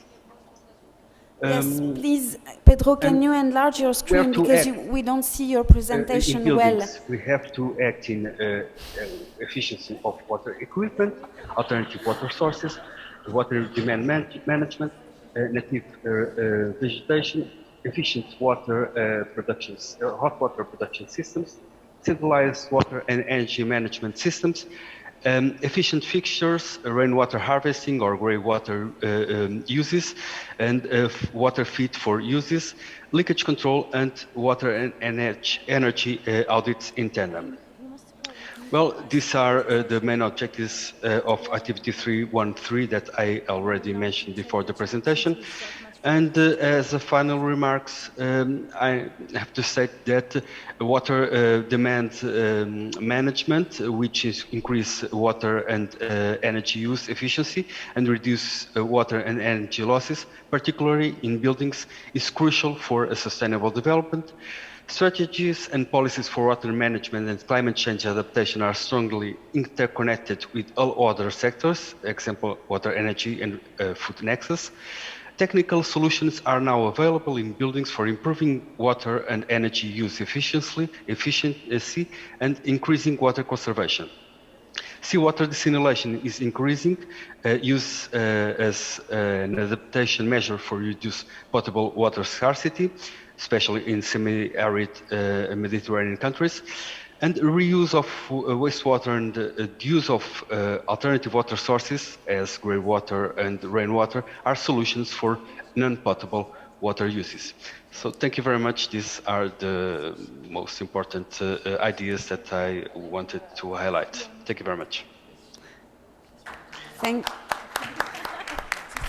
Yes, please, Pedro, can you enlarge your screen because we don't see your presentation in well. We have to act in efficiency of water equipment, alternative water sources, water demand management, native vegetation, efficient water productions, hot water production systems, centralized water and energy management systems, efficient fixtures, rainwater harvesting or grey water uses, and water fit for uses, leakage control, and water and energy audits in tandem. Well, these are the main objectives of Activity 313 that I already mentioned before the presentation. And as a final remarks, I have to say that water demand management, which is increase water and energy use efficiency and reduce water and energy losses, particularly in buildings, is crucial for a sustainable development. Strategies and policies for water management and climate change adaptation are strongly interconnected with all other sectors, example, water, energy, and food nexus. Technical solutions are now available in buildings for improving water and energy use efficiency and increasing water conservation. Seawater desalination is increasing use as an adaptation measure for reduced potable water scarcity, especially in semi-arid Mediterranean countries. And reuse of wastewater and the use of alternative water sources as grey water and rainwater are solutions for non-potable water uses. So thank you very much. These are the most important ideas that I wanted to highlight. Thank you very much.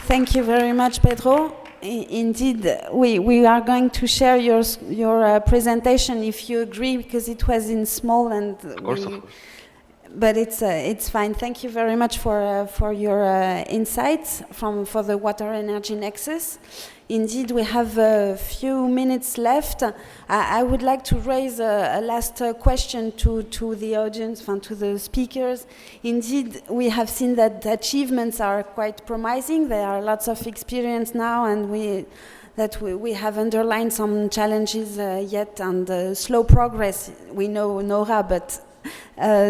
Thank you very much, Pedro. Indeed, we are going to share your presentation if you agree, because it was in small and of course. But it's fine. Thank you very much for your insights for the water energy nexus. Indeed, we have a few minutes left. I would like to raise a last question to the audience and to the speakers. Indeed, we have seen that the achievements are quite promising. There are lots of experience now, and we have underlined some challenges yet and slow progress. We know Nora, but I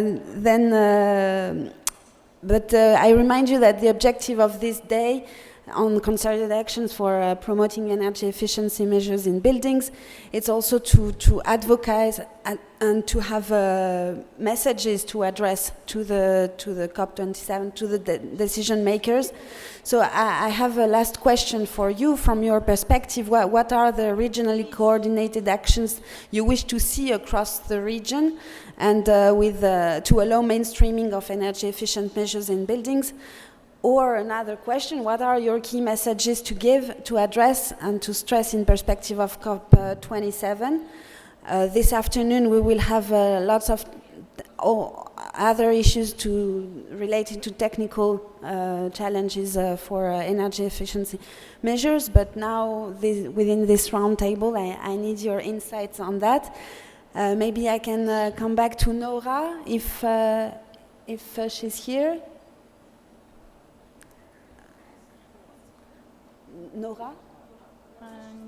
remind you that the objective of this day on concerted actions for promoting energy efficiency measures in buildings, it's also to advocate and to have messages to address to the COP27, to the decision makers. So I have a last question for you from your perspective. What are the regionally coordinated actions you wish to see across the region and to allow mainstreaming of energy efficient measures in buildings? Or another question, what are your key messages to give, to address, and to stress in perspective of COP27? This afternoon we will have lots of other issues related to technical challenges for energy efficiency measures, but now within this roundtable I need your insights on that. Maybe I can come back to Nora if she's here. Nora?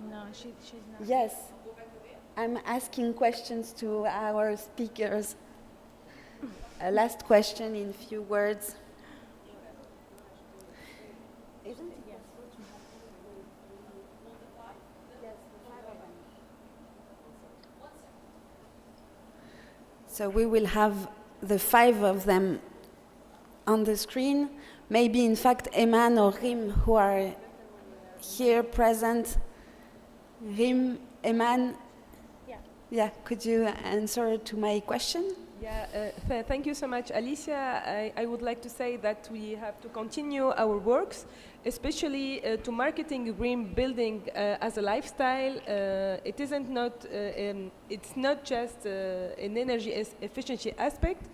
No, she's not. Yes, I'm asking questions to our speakers. A last question in few words. Isn't it? Yes. So we will have the 5 of them on the screen. Maybe in fact Eman or Rim, who are here present. Rim, Eman, yeah, could you answer to my question? Yeah, thank you so much, Alicia. I would like to say that we have to continue our works, especially to marketing green building as a lifestyle. It's not just an energy efficiency aspect,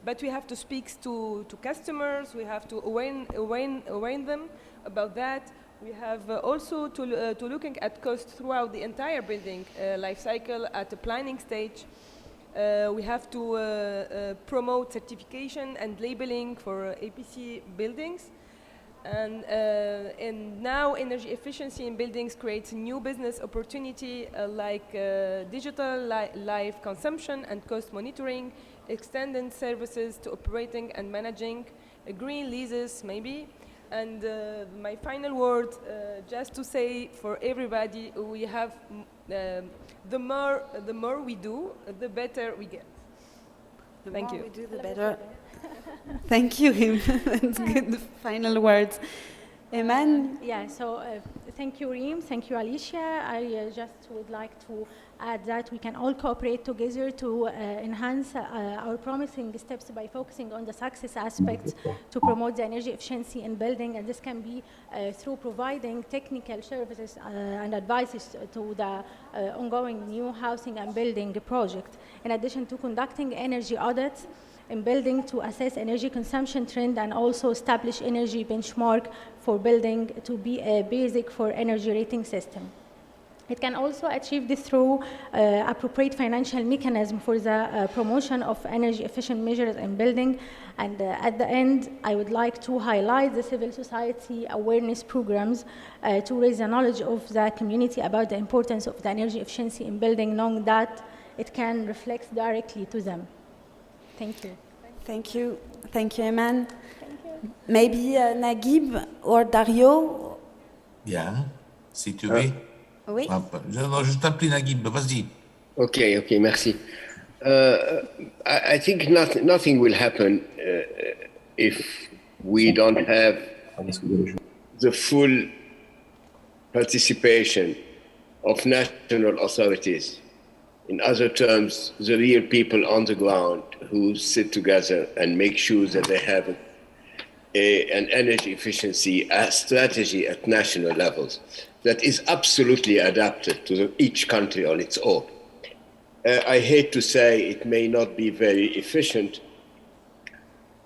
but we have to speak to customers. We have to awaken them about that. We have also to looking at cost throughout the entire building life cycle at the planning stage. We have to promote certification and labeling for APC buildings. And now energy efficiency in buildings creates a new business opportunity like digital live consumption and cost monitoring, extended services to operating and managing, green leases maybe. And my final word, just to say for everybody, we have the more we do, the better we get. Thank you. The more we do, the better. Thank you, Rim. That's good. Final words. Eman? Yeah, so thank you, Reem. Thank you, Alicia. I just would like to add that we can all cooperate together to enhance our promising steps by focusing on the success aspects to promote the energy efficiency in building, and this can be through providing technical services and advices to the ongoing new housing and building project, in addition to conducting energy audits in building to assess energy consumption trend and also establish energy benchmark for building to be a basic for energy rating system. It can also achieve this through appropriate financial mechanism for the promotion of energy efficient measures in building. And at the end, I would like to highlight the civil society awareness programs to raise the knowledge of the community about the importance of the energy efficiency in building, knowing that it can reflect directly to them. Thank you. Thank you. Thank you, Eman. Maybe Naguib or Dario? Bien, si tu veux. Oui. Non, je t'en prie, Naguib, vas-y. Okay, merci. I think nothing will happen if we don't have the full participation of national authorities. In other terms, the real people on the ground who sit together and make sure that they have an energy efficiency strategy at national levels that is absolutely adapted to each country on its own. I hate to say it may not be very efficient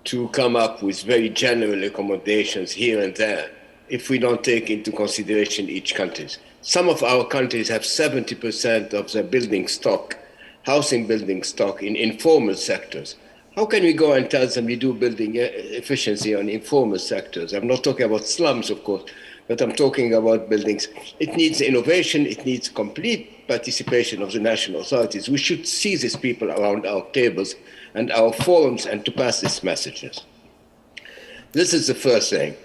to come up with very general recommendations here and there if we don't take into consideration each country. Some of our countries have 70% of their building stock, housing building stock, in informal sectors. How can we go and tell them we do building efficiency on informal sectors? I'm not talking about slums, of course, but I'm talking about buildings. It needs innovation. It needs complete participation of the national authorities. We should see these people around our tables and our forums and to pass these messages. This is the first thing.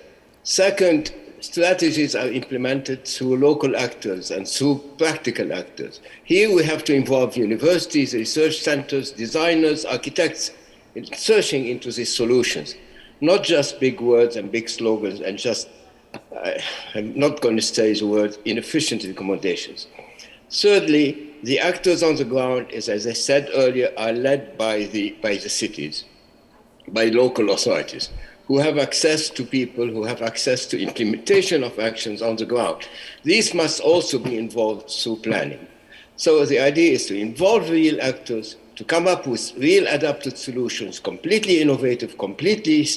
Second, strategies are implemented through local actors and through practical actors. Here we have to involve universities, research centers, designers, architects in searching into these solutions, not just big words and big slogans and just, I'm not going to say the word, inefficient recommendations. Thirdly, the actors on the ground, as I said earlier, are led by the cities, by local authorities, who have access to people, who have access to implementation of actions on the ground. These must also be involved through planning. So the idea is to involve real actors, to come up with real adapted solutions, completely innovative, completely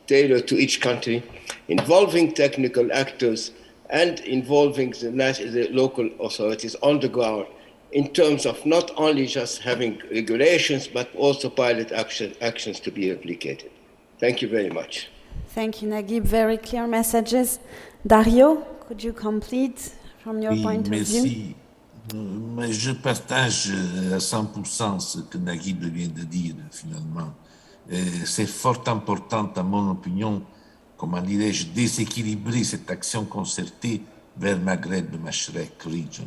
tailored to each country, involving technical actors and involving the local authorities on the ground in terms of not only just having regulations, but also pilot actions to be replicated. Thank you very much. Thank you, Naguib. Very clear messages. Dario, could you complete from your point of view? Mais je partage à 100% ce que Naguib vient de dire, finalement. C'est fort important, à mon opinion, comment dirais-je, déséquilibrer cette action concertée vers Maghreb-Mashrek region.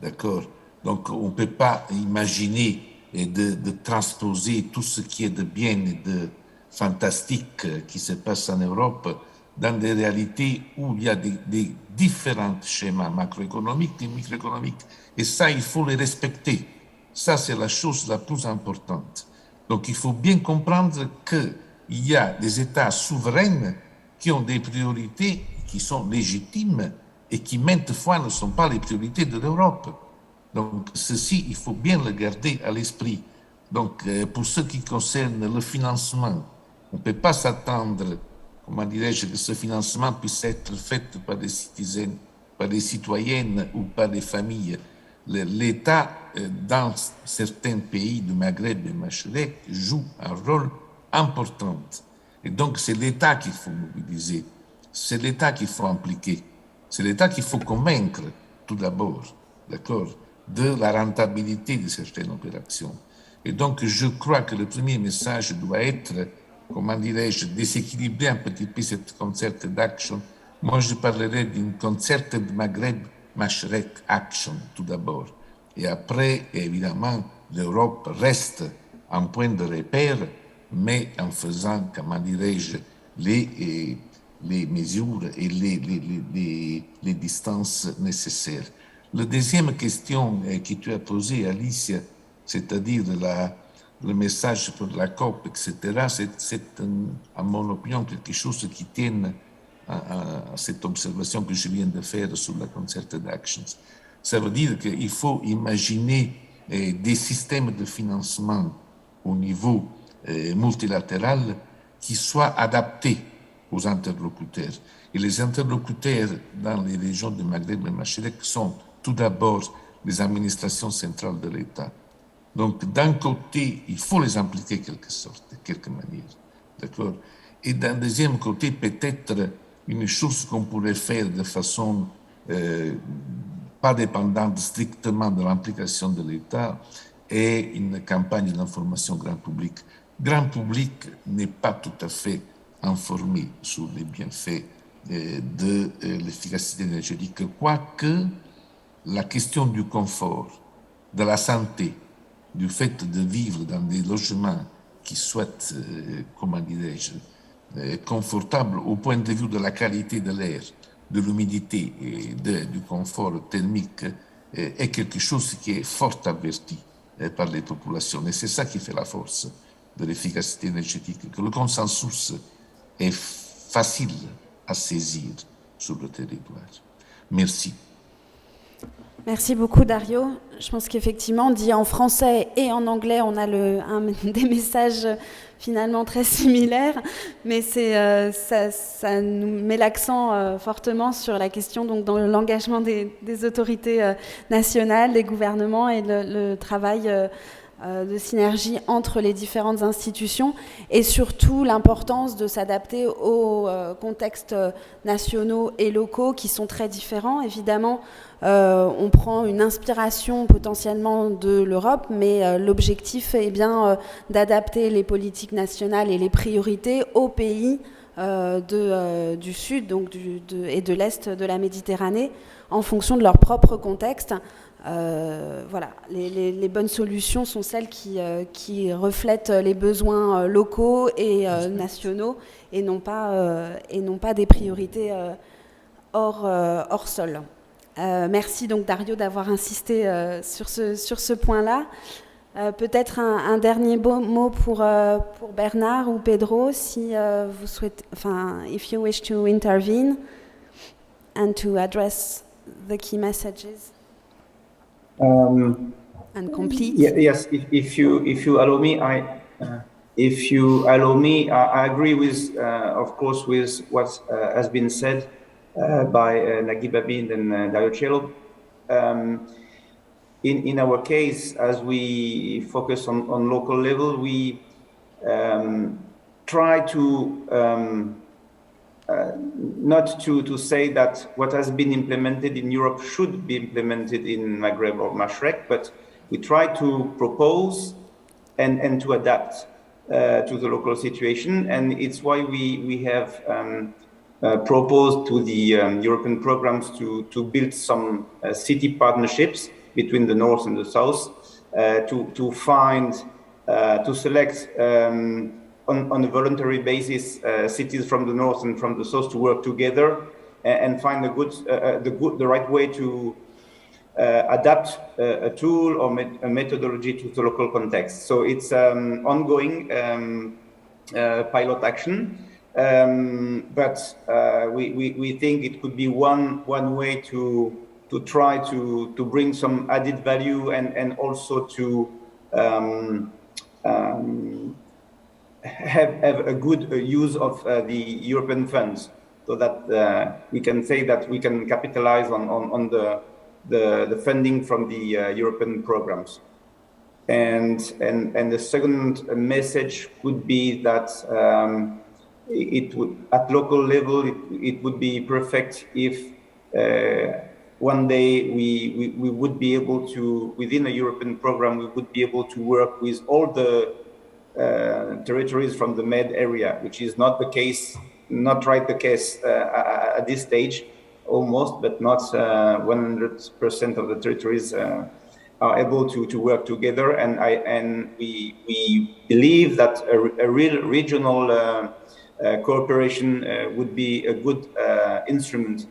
D'accord? Donc, on ne peut pas imaginer de transposer tout ce qui est de bien et de fantastique qui se passe en Europe dans des réalités où il y a des différents schémas macroéconomiques et microéconomiques. Et ça, il faut les respecter. Ça, c'est la chose la plus importante. Donc, il faut bien comprendre qu'il y a des États souverains qui ont des priorités qui sont légitimes et qui, maintes fois, ne sont pas les priorités de l'Europe. Donc, ceci, il faut bien le garder à l'esprit. Donc, pour ce qui concerne le financement, on ne peut pas s'attendre, comment dirais-je, que ce financement puisse être fait par des citoyens, par des citoyennes ou par des familles. L'État, dans certains pays du Maghreb et Mashrek, joue un rôle important. Et donc, c'est l'État qu'il faut mobiliser. c'est l'État qu'il faut impliquer. C'est l'État qu'il faut convaincre, tout d'abord, d'accord, de la rentabilité de certaines opérations. Et donc, je crois que le premier message doit être, comment dirais-je, déséquilibrer un petit peu cette concert d'action. Moi, je parlerai d'une concert de Maghreb-Mashrek action, tout d'abord. Et après, évidemment, l'Europe reste un point de repère, mais en faisant, comment dirais-je, les mesures et les distances nécessaires. La deuxième question que tu as posée, Alicia, c'est-à-dire le message pour la COP, etc., c'est, à mon opinion, quelque chose qui tient à cette observation que je viens de faire sur la concerted actions. Ça veut dire qu'il faut imaginer des systèmes de financement au niveau multilatéral qui soient adaptés aux interlocuteurs. Et les interlocuteurs dans les régions de Maghreb et Mashrek sont tout d'abord les administrations centrales de l'État. Donc, d'un côté, il faut les impliquer de quelque manière, d'accord? Et d'un deuxième côté, peut-être une chose qu'on pourrait faire de façon pas dépendante strictement de l'implication de l'État est une campagne d'information grand public. Grand public n'est pas tout à fait informé sur les bienfaits de l'efficacité énergétique, quoique la question du confort, de la santé, du fait de vivre dans des logements qui soient, comment dirais-je, confortables au point de vue de la qualité de l'air, de l'humidité et du confort thermique, est quelque chose qui est fort averti par les populations. Et c'est ça qui fait la force de l'efficacité énergétique, que le consensus est facile à saisir sur le territoire. Merci. Merci beaucoup, Dario. Je pense qu'effectivement, dit en français et en anglais, on a des messages finalement très similaires, mais ça nous met l'accent fortement sur la question, donc dans l'engagement des autorités nationales, des gouvernements et le travail de synergie entre les différentes institutions et surtout l'importance de s'adapter aux contextes nationaux et locaux qui sont très différents. Évidemment, on prend une inspiration potentiellement de l'Europe, mais l'objectif est bien d'adapter les politiques nationales et les priorités aux pays du Sud donc et de l'Est de la Méditerranée en fonction de leur propre contexte. Voilà, les bonnes solutions sont celles qui reflètent les besoins locaux et nationaux et non pas des priorités hors sol. Merci donc Dario d'avoir insisté sur ce point-là. Peut-être un dernier mot pour Bernard ou Pedro, si vous souhaitez, if you wish to intervene and to address the key messages. And complete. Yes, if you allow me, I agree with, of course, with what has been said by Nagui Babind and Dario Cielo. In our case, as we focus on local level, we try to not to say that what has been implemented in Europe should be implemented in Maghreb or Mashrek, but we try to propose and to adapt to the local situation. And it's why we have proposed to the European programs to build some city partnerships between the north and the south, to select on a voluntary basis cities from the north and from the south to work together and find the right way to adapt a tool or a methodology to the local context. So it's ongoing pilot action, but we think it could be one way to try to bring some added value and also to have a good use of the European funds, so that we can say that we can capitalize on the funding from the European programs. And the second message could be that it would, at local level, it would be perfect if one day we would be able to, within a European program, we would be able to work with all the territories from the MED area, which is not the case, not right the case at this stage, almost, but not 100% of the territories are able to work together. And we believe that a real regional cooperation would be a good instrument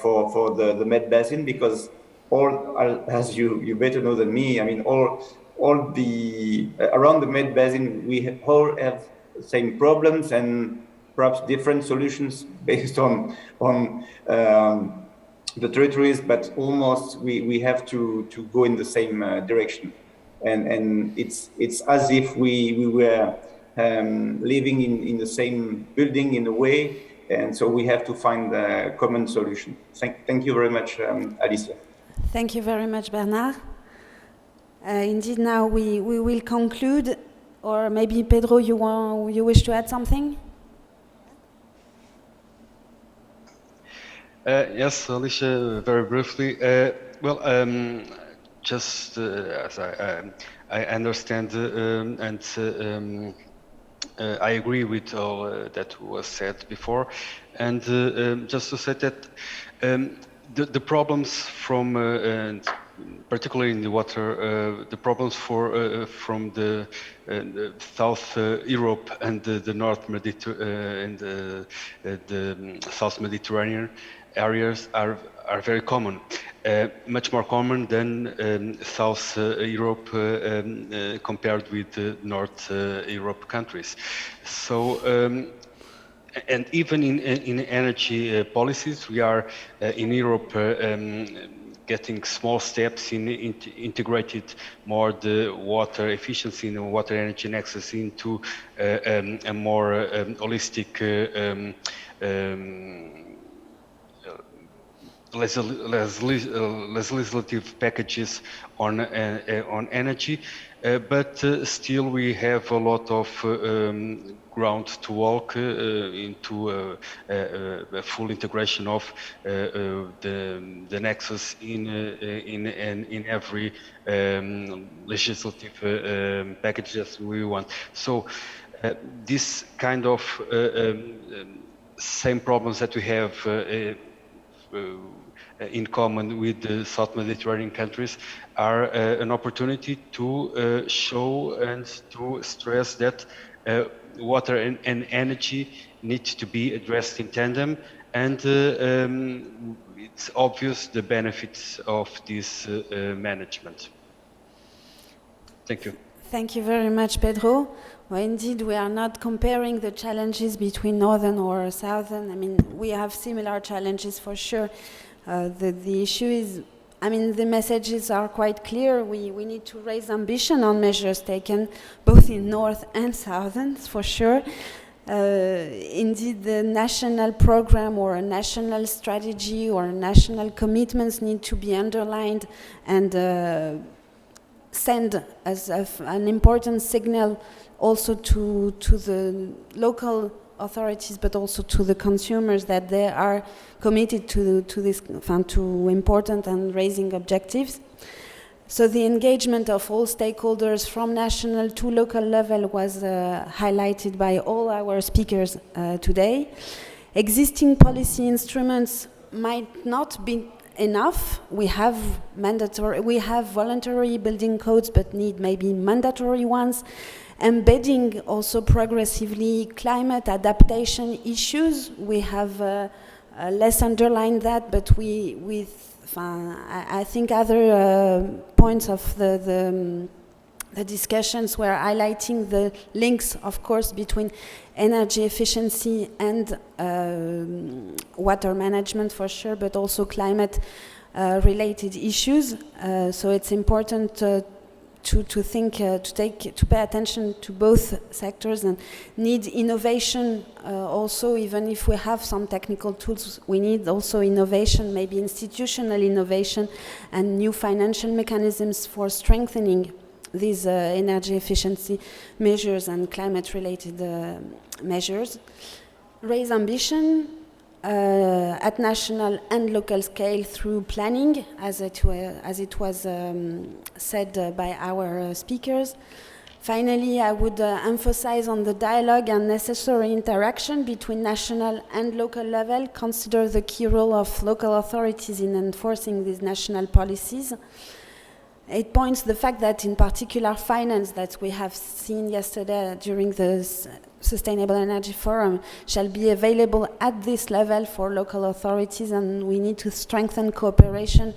for the Med Basin, because all, as you better know than me, I mean, all the around the Med Basin, we all have the same problems and perhaps different solutions based on the territories, but almost we have to go in the same direction. And it's as if we were living in the same building in a way, and so we have to find a common solution. Thank you very much, Alicia. Thank you very much, Bernard. Indeed, now we will conclude, or maybe Pedro, you wish to add something? Yes, Alicia, very briefly. Well, just as I understand and I agree with all that was said before, and just to say that the problems from, particularly in the water, the problems from the South Europe and the North Mediterranean and the South Mediterranean areas are very common, much more common than South Europe compared with North Europe countries. So, and even in energy policies, we are in Europe getting small steps in integrated more the water efficiency and water energy nexus into a more holistic legislative packages on energy, but still we have a lot of ground to walk into a full integration of the nexus in every legislative packages we want. So this kind of same problems that we have in common with the South Mediterranean countries are an opportunity to show and to stress that water and energy need to be addressed in tandem, and it's obvious the benefits of this management. Thank you. Thank you very much, Pedro. Well, indeed, we are not comparing the challenges between northern or southern. I mean, we have similar challenges for sure. The issue is, I mean, the messages are quite clear. We need to raise ambition on measures taken both in north and southern, for sure. Indeed, the national program or a national strategy or national commitments need to be underlined and send as an important signal also to the local authorities, but also to the consumers, that they are committed to this, to important and raising objectives. So the engagement of all stakeholders from national to local level was highlighted by all our speakers today. Existing policy instruments might not be enough. We have voluntary building codes, but need maybe mandatory ones. Embedding also progressively climate adaptation issues. We have less underlined that, but I think other points of the discussions were highlighting the links, of course, between energy efficiency and water management for sure, but also climate related issues. So it's important to pay attention to both sectors and need innovation also. Even if we have some technical tools, we need also innovation, maybe institutional innovation and new financial mechanisms for strengthening these energy efficiency measures and climate-related measures. Raise ambition at national and local scale through planning, as it was said by our speakers. Finally, I would emphasize on the dialogue and necessary interaction between national and local level, consider the key role of local authorities in enforcing these national policies. It points the fact that in particular finance that we have seen yesterday during the Sustainable Energy Forum shall be available at this level for local authorities, and we need to strengthen cooperation,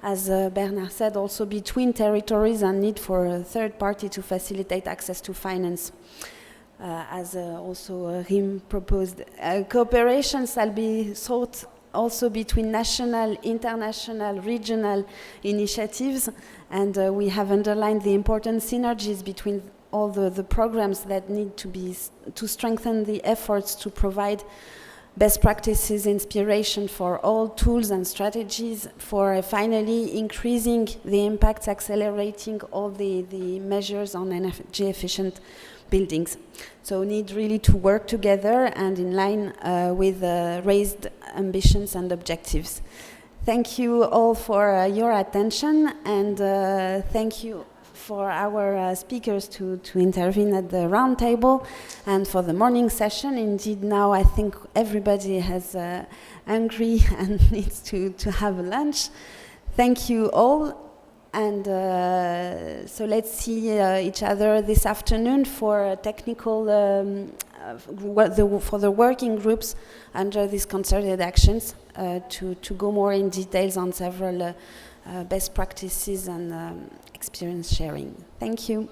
as Bernard said, also between territories, and need for a third party to facilitate access to finance. As also Rim proposed, cooperation shall be sought also between national, international, regional initiatives, and we have underlined the important synergies between all the programs that need to strengthen the efforts to provide best practices, inspiration for all tools and strategies for finally increasing the impacts, accelerating all the measures on energy efficient buildings. So need really to work together and in line with raised ambitions and objectives. Thank you all for your attention, and thank you for our speakers to intervene at the round table and for the morning session. Indeed, now I think everybody has hungry and needs to have a lunch. Thank you all, and so let's see each other this afternoon for technical for the working groups under these concerted actions to go more in details on several best practices and experience sharing. Thank you.